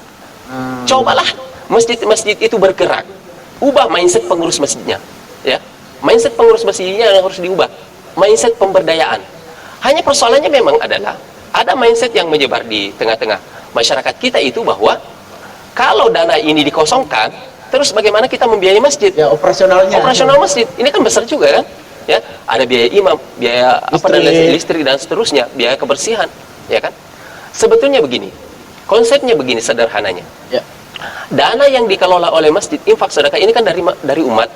Cobalah masjid-masjid itu bergerak, ubah mindset pengurus masjidnya, ya. Mindset pengurus masjidnya yang harus diubah, mindset pemberdayaan. Hanya persoalannya memang adalah ada mindset yang menyebar di tengah-tengah masyarakat kita itu bahwa kalau dana ini dikosongkan, terus bagaimana kita membiayai masjid? Ya, operasional masjid ini kan besar juga, kan? Ya, ada biaya imam, biaya listrik dan seterusnya, biaya kebersihan, ya kan? Sebetulnya begini, konsepnya begini sederhananya. Ya. Dana yang dikelola oleh masjid, infak sedekah ini kan dari umat.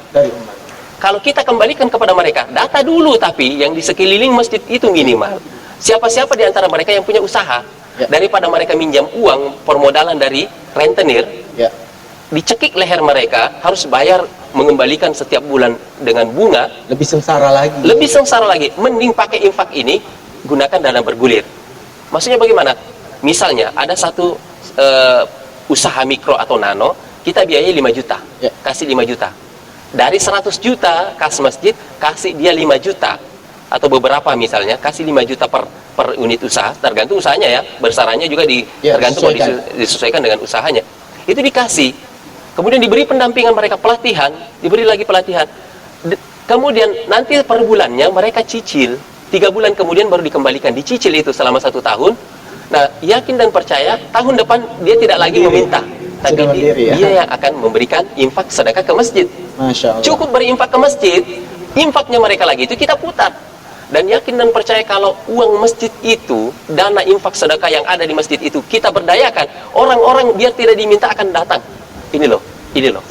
Kalau kita kembalikan kepada mereka, data dulu tapi yang di sekeliling masjid itu minimal. Siapa-siapa di antara mereka yang punya usaha, daripada mereka minjam uang permodalan dari rentenir, dicekik leher mereka, harus bayar mengembalikan setiap bulan dengan bunga, lebih sengsara lagi. Mending pakai infak ini, gunakan dana bergulir. Maksudnya bagaimana? Misalnya ada satu usaha mikro atau nano, kita biayai 5 juta, kasih 5 juta. Dari 100 juta kas masjid, kasih dia 5 juta. Atau beberapa misalnya, kasih 5 juta per unit usaha, tergantung usahanya, ya. Besarannya juga tergantung disesuaikan dengan usahanya. Itu dikasih. Kemudian diberi pendampingan mereka, pelatihan, diberi lagi pelatihan. Kemudian nanti per bulannya mereka cicil. 3 bulan kemudian baru dikembalikan. Dicicil itu selama 1 tahun. Nah, yakin dan percaya, tahun depan dia tidak lagi meminta. Tapi dia yang akan memberikan infak sedekah ke masjid. Masya Allah. Cukup berinfak ke masjid, infaknya mereka lagi itu kita putar. Dan yakin dan percaya kalau uang masjid itu, dana infak sedekah yang ada di masjid itu kita berdayakan, orang-orang biar tidak diminta akan datang. Ini loh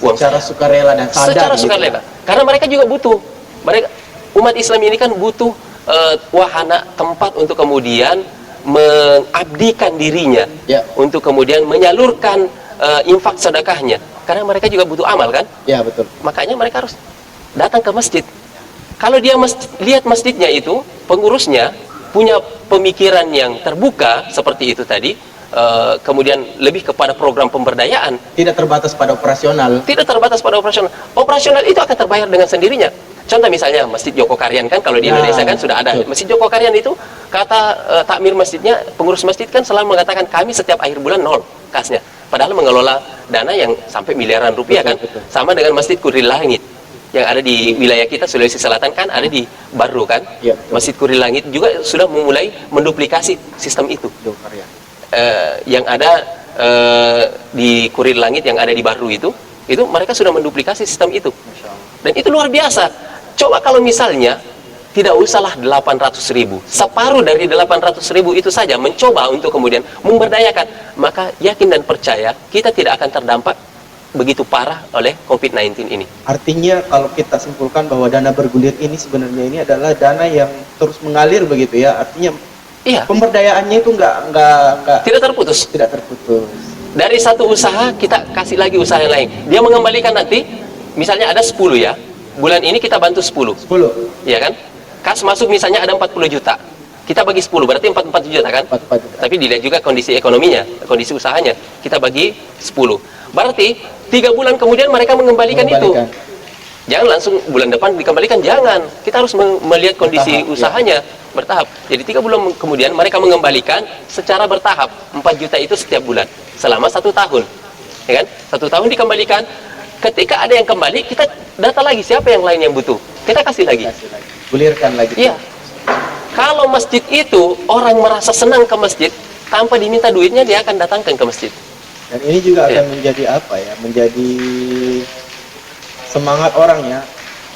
uang secara sukarela dan sadar. Secara sukarela. Karena mereka juga butuh. Umat Islam ini kan butuh wahana, tempat untuk kemudian mengabdikan dirinya, untuk kemudian menyalurkan infak sedekahnya, karena mereka juga butuh amal, kan? Ya, betul. Makanya mereka harus datang ke masjid. Kalau dia lihat masjidnya itu, pengurusnya punya pemikiran yang terbuka seperti itu tadi, kemudian lebih kepada program pemberdayaan, tidak terbatas pada operasional. Operasional itu akan terbayar dengan sendirinya. Contoh misalnya Masjid Joko Karyan, kan, kalau di Indonesia kan sudah ada. Masjid Joko Karyan itu, kata takmir masjidnya, pengurus masjid kan selalu mengatakan kami setiap akhir bulan 0 kasnya. Padahal mengelola dana yang sampai miliaran rupiah, kan. Sama dengan Masjid Kuril Langit yang ada di wilayah kita Sulawesi Selatan, kan ada di Barru, kan. Masjid Kuril Langit juga sudah memulai menduplikasi sistem itu. Yang ada di Kuril Langit yang ada di Barru itu mereka sudah menduplikasi sistem itu. Dan itu luar biasa. Coba kalau misalnya tidak usahlah 800.000, separuh dari 800.000 itu saja mencoba untuk kemudian memberdayakan, maka yakin dan percaya kita tidak akan terdampak begitu parah oleh COVID-19 ini. Artinya kalau kita simpulkan bahwa dana bergulir ini sebenarnya ini adalah dana yang terus mengalir begitu, ya. Artinya pemberdayaannya itu tidak terputus. Dari satu usaha kita kasih lagi usaha yang lain. Dia mengembalikan nanti, misalnya ada 10, ya. Bulan ini kita bantu 10. Ya kan? Kas masuk misalnya ada 40 juta. Kita bagi 10, berarti 44 juta, kan? 44 juta. Tapi dilihat juga kondisi ekonominya, kondisi usahanya. Kita bagi 10. Berarti 3 bulan kemudian mereka mengembalikan itu. Jangan langsung bulan depan dikembalikan, jangan. Kita harus melihat kondisi usahanya bertahap. Jadi 3 bulan kemudian mereka mengembalikan secara bertahap. 4 juta itu setiap bulan selama 1 tahun. ya kan? 1 tahun dikembalikan. Ketika ada yang kembali, kita data lagi siapa yang lain yang butuh, kita kasih lagi. Gulirkan lagi. Iya. Kalau masjid itu orang merasa senang ke masjid, tanpa diminta duitnya dia akan datangkan ke masjid. Dan ini juga akan menjadi apa ya? Menjadi semangat orang ya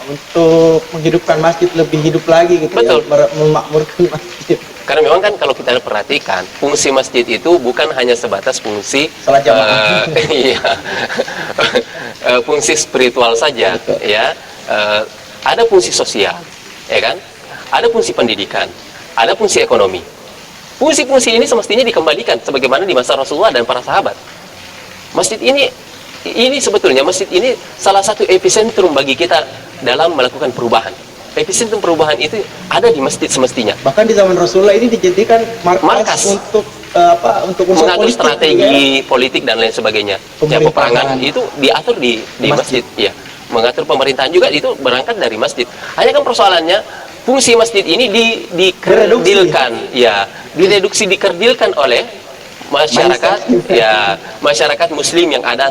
untuk menghidupkan masjid lebih hidup lagi gitu. Betul. Ya, memakmurkan masjid. Karena memang kan kalau kita perhatikan, fungsi masjid itu bukan hanya sebatas fungsi Salat jamaah. iya, fungsi spiritual saja, Betul. ya. Ada fungsi sosial, ya kan? Ada fungsi pendidikan, ada fungsi ekonomi. Fungsi-fungsi ini semestinya dikembalikan sebagaimana di masa Rasulullah dan para sahabat. Masjid ini sebetulnya masjid ini salah satu epicentrum bagi kita dalam melakukan perubahan. Epicentrum perubahan itu ada di masjid semestinya. Bahkan di zaman Rasulullah ini dijadikan markas untuk untuk unsur mengatur politik, strategi politik dan lain sebagainya. Ya, peperangan itu diatur di masjid. Ya. Mengatur pemerintahan juga itu berangkat dari masjid. Hanya kan persoalannya fungsi masjid ini dikerdilkan, ya, dikerdilkan oleh masyarakat, ya, masyarakat Muslim yang ada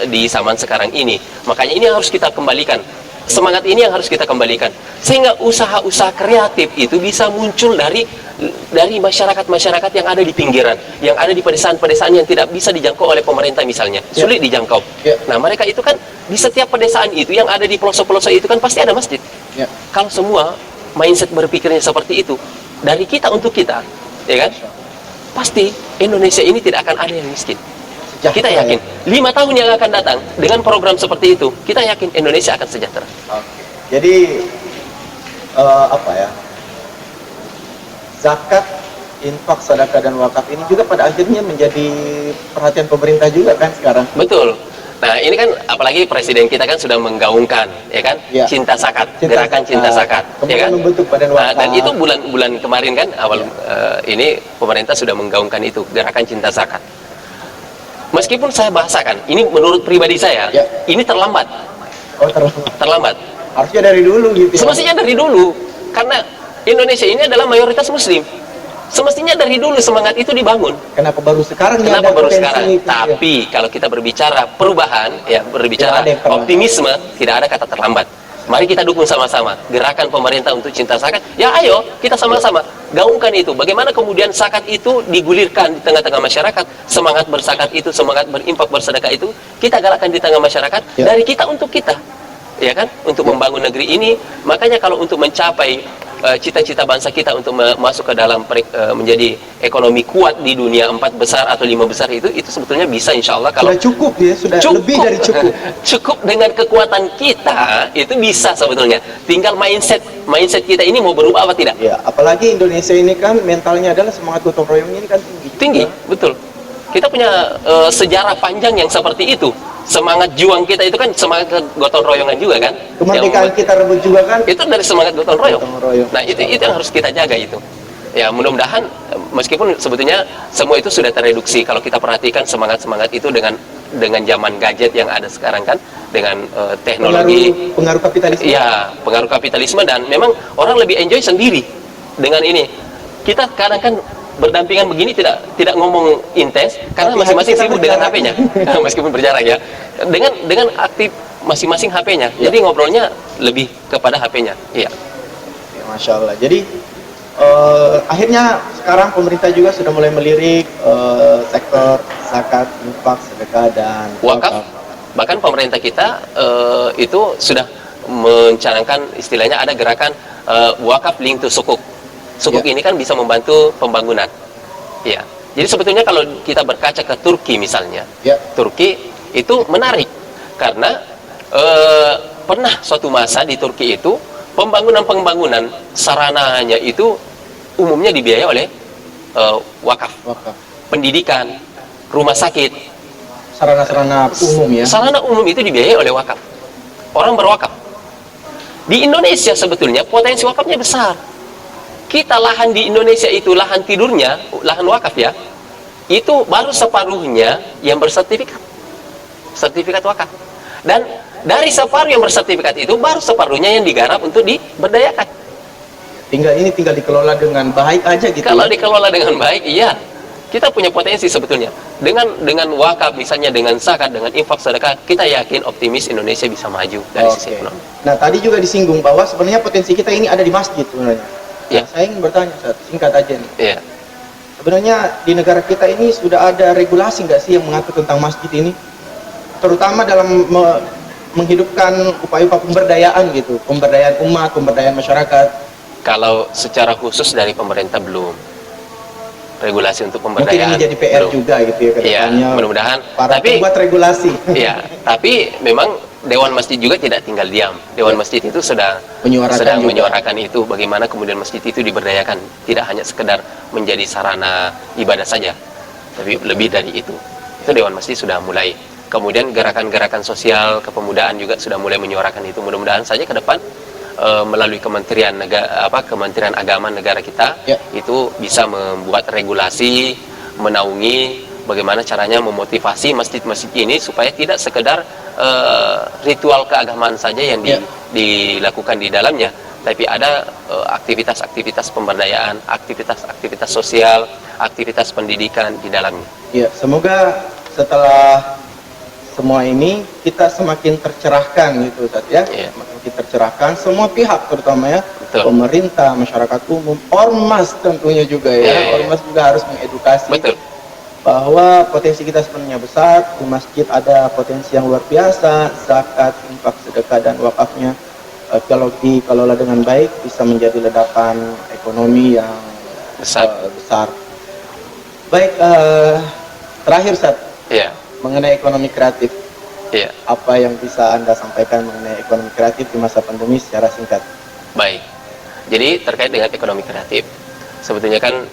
di zaman sekarang ini. Makanya ini harus kita kembalikan. Semangat ini yang harus kita kembalikan, sehingga usaha-usaha kreatif itu bisa muncul dari masyarakat-masyarakat yang ada di pinggiran, yang ada di pedesaan-pedesaan yang tidak bisa dijangkau oleh pemerintah misalnya, sulit dijangkau. Nah, mereka itu kan di setiap pedesaan itu yang ada di pelosok-pelosok itu kan pasti ada masjid. Kalau semua mindset berpikirnya seperti itu, dari kita untuk kita, ya kan, pasti Indonesia ini tidak akan ada yang miskin. Kita yakin 5 tahun yang akan datang dengan program seperti itu, kita yakin Indonesia akan sejahtera. Jadi zakat, infak, sedekah dan wakaf ini juga pada akhirnya menjadi perhatian pemerintah juga kan sekarang. Betul. Nah, ini kan apalagi presiden kita kan sudah menggaungkan, ya kan, cinta zakat, gerakan cinta zakat, ya kan. Membentuk badan wakaf. Dan itu bulan kemarin kan awal ini pemerintah sudah menggaungkan itu gerakan cinta zakat. Meskipun saya bahasakan, ini menurut pribadi saya, ini terlambat. Oh, terlambat. Harusnya dari dulu gitu. Semestinya dari dulu, karena Indonesia ini adalah mayoritas Muslim. Semestinya dari dulu semangat itu dibangun. Kenapa baru sekarang? Kenapa baru sekarang? Tapi kalau kita berbicara perubahan, ya berbicara optimisme, tidak ada kata terlambat. Mari kita dukung sama-sama gerakan pemerintah untuk cinta zakat. Ya ayo kita sama-sama gaungkan itu. Bagaimana kemudian zakat itu digulirkan di tengah-tengah masyarakat. Semangat berzakat itu, semangat berinfak bersedekah itu kita galakkan di tengah masyarakat dari kita untuk kita. Ya kan? Untuk membangun negeri ini. Makanya kalau untuk mencapai cita-cita bangsa kita untuk masuk ke dalam menjadi ekonomi kuat di dunia 4 besar atau 5 besar itu sebetulnya bisa, insya Allah. Kalau sudah cukup ya, sudah cukup. Lebih dari cukup. Cukup dengan kekuatan kita itu bisa sebetulnya. Tinggal mindset kita ini mau berubah apa tidak? Ya, apalagi Indonesia ini kan mentalnya adalah semangat gotong royongnya ini kan tinggi. Betul. Kita punya sejarah panjang yang seperti itu. Semangat juang kita itu kan semangat gotong royongan juga kan. Kemerdekaan kita rebut juga kan. Itu dari semangat gotong royong. Nah, itu yang harus kita jaga itu. Ya, mudah-mudahan meskipun sebetulnya semua itu sudah tereduksi kalau kita perhatikan semangat itu dengan zaman gadget yang ada sekarang kan, dengan teknologi, pengaruh kapitalisme. Iya, pengaruh kapitalisme, dan memang orang lebih enjoy sendiri dengan ini. Kita kadang kan berdampingan begini tidak ngomong intens karena masing-masing sibuk dengan HP-nya. Meskipun berjarak ya. Dengan aktif masing-masing HP-nya. Jadi ngobrolnya lebih kepada HP-nya. Iya. Ya, Masya Allah. Jadi akhirnya sekarang pemerintah juga sudah mulai melirik sektor zakat, infak, sedekah dan wakaf. Bahkan pemerintah kita itu sudah mencanangkan istilahnya ada gerakan wakaf link to sukuk. Sukuk ini kan bisa membantu pembangunan. Ya. Jadi sebetulnya kalau kita berkaca ke Turki misalnya, Turki itu menarik karena pernah suatu masa di Turki itu pembangunan sarananya itu umumnya dibiayai oleh wakaf. Pendidikan, rumah sakit, sarana-sarana umum ya. Sarana umum itu dibiayai oleh wakaf. Orang berwakaf. Di Indonesia sebetulnya potensi wakafnya besar. Kita lahan di Indonesia itu lahan tidurnya, lahan wakaf ya, itu baru separuhnya yang bersertifikat, sertifikat wakaf. Dan dari separuh yang bersertifikat itu baru separuhnya yang digarap untuk diberdayakan. Tinggal dikelola dengan baik aja gitu. Kalau dikelola dengan baik, iya. kita punya potensi sebetulnya. Dengan wakaf misalnya, dengan zakat, dengan infak sedekah, kita yakin optimis Indonesia bisa maju dari sisi ekonomi. Nah, tadi juga disinggung bahwa sebenarnya potensi kita ini ada di masjid sebenarnya. Ya. Saya ingin bertanya, Ustaz, singkat aja nih. Iya. Sebenarnya di negara kita ini sudah ada regulasi nggak sih yang mengatur tentang masjid ini? Terutama dalam menghidupkan upaya-upaya pemberdayaan gitu, pemberdayaan umat, pemberdayaan masyarakat. Kalau secara khusus dari pemerintah belum. Regulasi untuk Mungkin pemberdayaan ini jadi PR belum. juga gitu ya ke Iya, depannya. mudah-mudahan. Para Tapi pembuat regulasi iya, tapi memang Dewan Masjid juga tidak tinggal diam. Dewan Masjid itu sedang Menyuarakan juga. menyuarakan itu, bagaimana kemudian masjid itu diberdayakan, tidak hanya sekedar menjadi sarana ibadah saja, tapi lebih dari itu. Itu Dewan Masjid sudah mulai. Kemudian gerakan-gerakan sosial kepemudaan juga sudah mulai menyuarakan itu. Mudah-mudahan saja ke depan melalui Kementerian Agama negara kita itu bisa membuat regulasi, menaungi bagaimana caranya memotivasi masjid-masjid ini supaya tidak sekedar ritual keagamaan saja yang dilakukan di dalamnya, tapi ada aktivitas-aktivitas pemberdayaan, aktivitas-aktivitas sosial, aktivitas pendidikan di dalamnya. Ya, semoga setelah semua ini kita semakin tercerahkan gitu, Ustaz ya. Semakin tercerahkan semua pihak, terutama ya. Betul. Pemerintah, masyarakat umum, ormas tentunya juga ya. Ormas juga harus mengedukasi. Betul. Bahwa potensi kita sebenarnya besar, di masjid ada potensi yang luar biasa, zakat, infak, sedekah dan wakafnya kalau dikelola dengan baik bisa menjadi ledakan ekonomi yang besar. Baik, terakhir Ustaz. Iya. Mengenai ekonomi kreatif. Iya. Apa yang bisa Anda sampaikan mengenai ekonomi kreatif di masa pandemi secara singkat? Baik. Jadi terkait dengan ekonomi kreatif, sebetulnya kan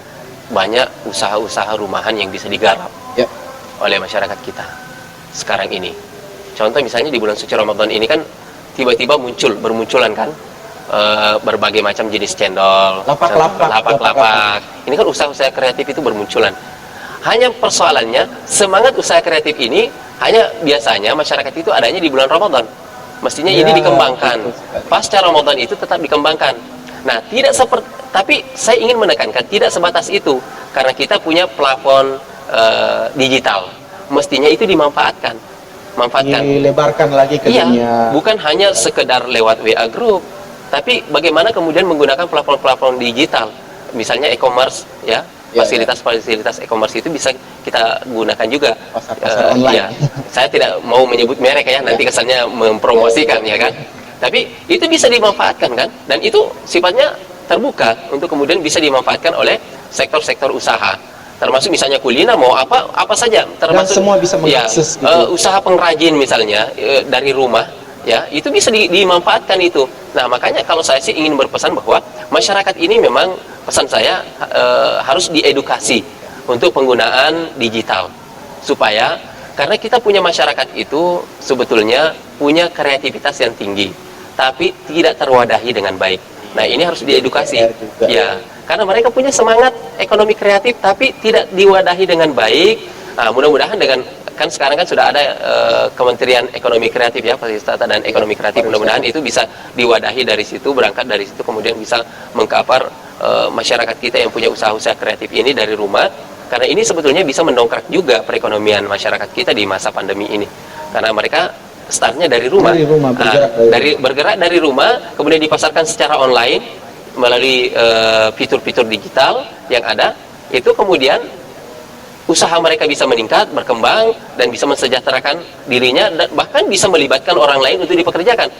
banyak usaha-usaha rumahan yang bisa digarap oleh masyarakat kita sekarang ini. Contoh misalnya di bulan suci Ramadan ini kan tiba-tiba bermunculan kan berbagai macam jenis cendol, lapak-lapak. Ini kan usaha-usaha kreatif itu bermunculan. Hanya persoalannya semangat usaha kreatif ini hanya biasanya masyarakat itu adanya di bulan Ramadan. Mestinya ini dikembangkan. Pasca Ramadan itu tetap dikembangkan. Nah, tapi saya ingin menekankan tidak sebatas itu, karena kita punya plafon digital. Mestinya itu dimanfaatkan. Dilebarkan lagi ke dunia. Bukan hanya sekedar lewat WA group, tapi bagaimana kemudian menggunakan plafon-plafon digital. Misalnya e-commerce ya. Fasilitas-fasilitas e-commerce itu bisa kita gunakan juga. Pasar online. Saya tidak mau menyebut merek ya, nanti kesannya mempromosikan ya kan. Tapi itu bisa dimanfaatkan kan, dan itu sifatnya terbuka untuk kemudian bisa dimanfaatkan oleh sektor-sektor usaha. Termasuk misalnya kuliner, mau apa saja, termasuk dan semua bisa mengakses gitu. Usaha pengrajin misalnya dari rumah ya, itu bisa dimanfaatkan itu. Nah, makanya kalau saya sih ingin berpesan bahwa masyarakat ini memang pesan saya harus diedukasi untuk penggunaan digital, supaya karena kita punya masyarakat itu sebetulnya punya kreativitas yang tinggi, tapi tidak terwadahi dengan baik. Nah, ini harus diedukasi ya, karena mereka punya semangat ekonomi kreatif tapi tidak diwadahi dengan baik. Nah, mudah-mudahan dengan kan sekarang kan sudah ada Kementerian Ekonomi Kreatif ya, Pariwisata dan Ekonomi Kreatif, mudah-mudahan itu bisa diwadahi dari situ, berangkat dari situ, kemudian bisa mengcover masyarakat kita yang punya usaha-usaha kreatif ini dari rumah, karena ini sebetulnya bisa mendongkrak juga perekonomian masyarakat kita di masa pandemi ini, karena mereka startnya dari rumah, bergerak dari rumah, kemudian dipasarkan secara online melalui fitur-fitur digital yang ada, itu kemudian usaha mereka bisa meningkat, berkembang, dan bisa mensejahterakan dirinya, dan bahkan bisa melibatkan orang lain untuk dipekerjakan.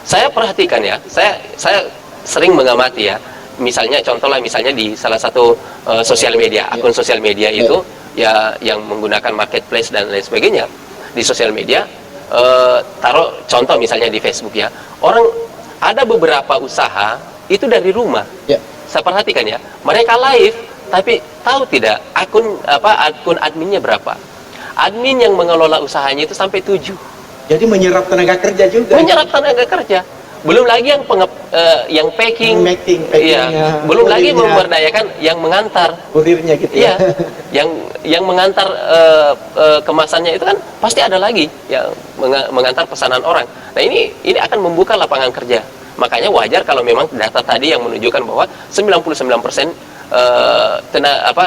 Saya perhatikan ya, saya sering mengamati ya, misalnya contohlah misalnya di salah satu sosial media, akun sosial media itu ya yang menggunakan marketplace dan lain sebagainya di sosial media, taruh contoh misalnya di Facebook ya, orang ada beberapa usaha itu dari rumah. Saya perhatikan ya, mereka live, tapi tahu tidak akun adminnya berapa? Admin yang mengelola usahanya itu sampai 7. Jadi menyerap tenaga kerja juga. Menyerap tenaga kerja. Belum lagi yang packing, belum lagi memberdayakan yang mengantar kurirnya gitu ya. Yang mengantar kemasannya itu kan pasti ada lagi yang mengantar pesanan orang. Nah, ini akan membuka lapangan kerja. Makanya wajar kalau memang data tadi yang menunjukkan bahwa 99%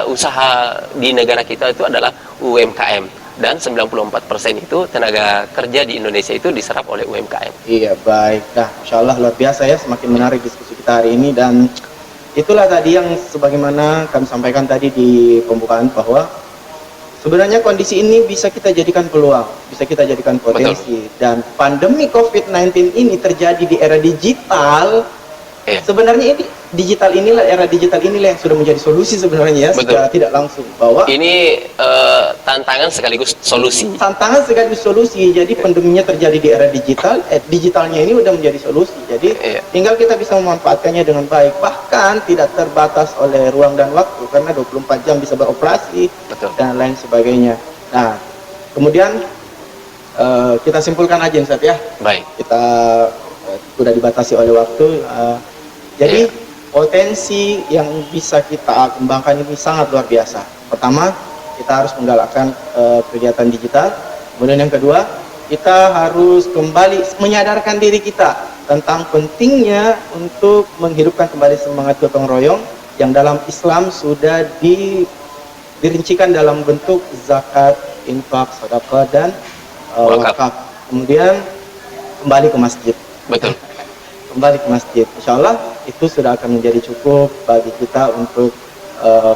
usaha di negara kita itu adalah UMKM, dan 94% itu tenaga kerja di Indonesia itu diserap oleh UMKM. Iya, baik. Nah, Insya Allah luar biasa ya, semakin menarik diskusi kita hari ini. Dan itulah tadi yang sebagaimana kami sampaikan tadi di pembukaan, bahwa sebenarnya kondisi ini bisa kita jadikan peluang, bisa kita jadikan potensi. Betul. Dan pandemi COVID-19 ini terjadi di era digital. Iya. Sebenarnya ini era digital inilah yang sudah menjadi solusi sebenarnya ya. Betul. Secara tidak langsung, bahwa ini tantangan sekaligus solusi. Tantangan sekaligus solusi. Jadi pandeminya terjadi di era digital, digitalnya ini udah menjadi solusi. Jadi tinggal kita bisa memanfaatkannya dengan baik. Bahkan tidak terbatas oleh ruang dan waktu, karena 24 jam bisa beroperasi. Betul. Dan lain sebagainya. Nah, kemudian kita simpulkan aja Ustaz ya. Baik. Kita sudah dibatasi oleh waktu. Jadi potensi yang bisa kita kembangkan ini sangat luar biasa. Pertama, kita harus menggalakkan kegiatan digital. Kemudian yang kedua, kita harus kembali menyadarkan diri kita tentang pentingnya untuk menghidupkan kembali semangat gotong royong yang dalam Islam sudah dirincikan dalam bentuk zakat, infak, sedekah, dan wakaf. Kemudian kembali ke masjid. Betul. Kembali ke masjid. Insya Allah itu sudah akan menjadi cukup bagi kita untuk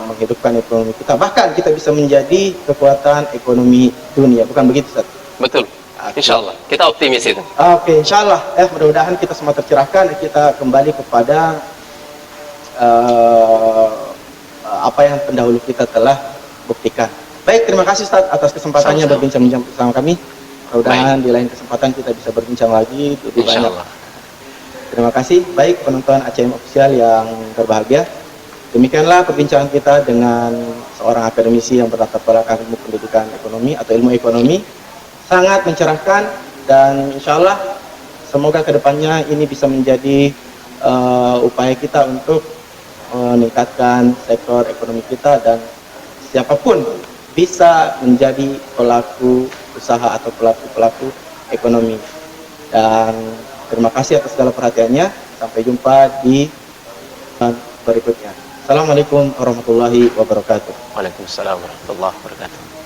menghidupkan ekonomi kita. Bahkan kita bisa menjadi kekuatan ekonomi dunia. Bukan begitu, Ustaz? Betul. Insya Allah. Kita optimis itu. Oke, insya Allah. Mudah-mudahan kita semua tercerahkan dan kita kembali kepada apa yang pendahulu kita telah buktikan. Baik, terima kasih Ustaz atas kesempatannya berbincang-bincang bersama kami. Mudah-mudahan di lain kesempatan kita bisa berbincang lagi lebih banyak. Terima kasih. Baik, penonton ACM Official yang berbahagia, demikianlah perbincangan kita dengan seorang akademisi yang berlatar belakang ilmu pendidikan ekonomi atau ilmu ekonomi. Sangat mencerahkan, dan insya Allah semoga kedepannya ini bisa menjadi upaya kita untuk meningkatkan sektor ekonomi kita, dan siapapun bisa menjadi pelaku usaha atau pelaku ekonomi. Dan terima kasih atas segala perhatiannya. Sampai jumpa di berikutnya. Assalamualaikum warahmatullahi wabarakatuh. Waalaikumsalam warahmatullahi wabarakatuh.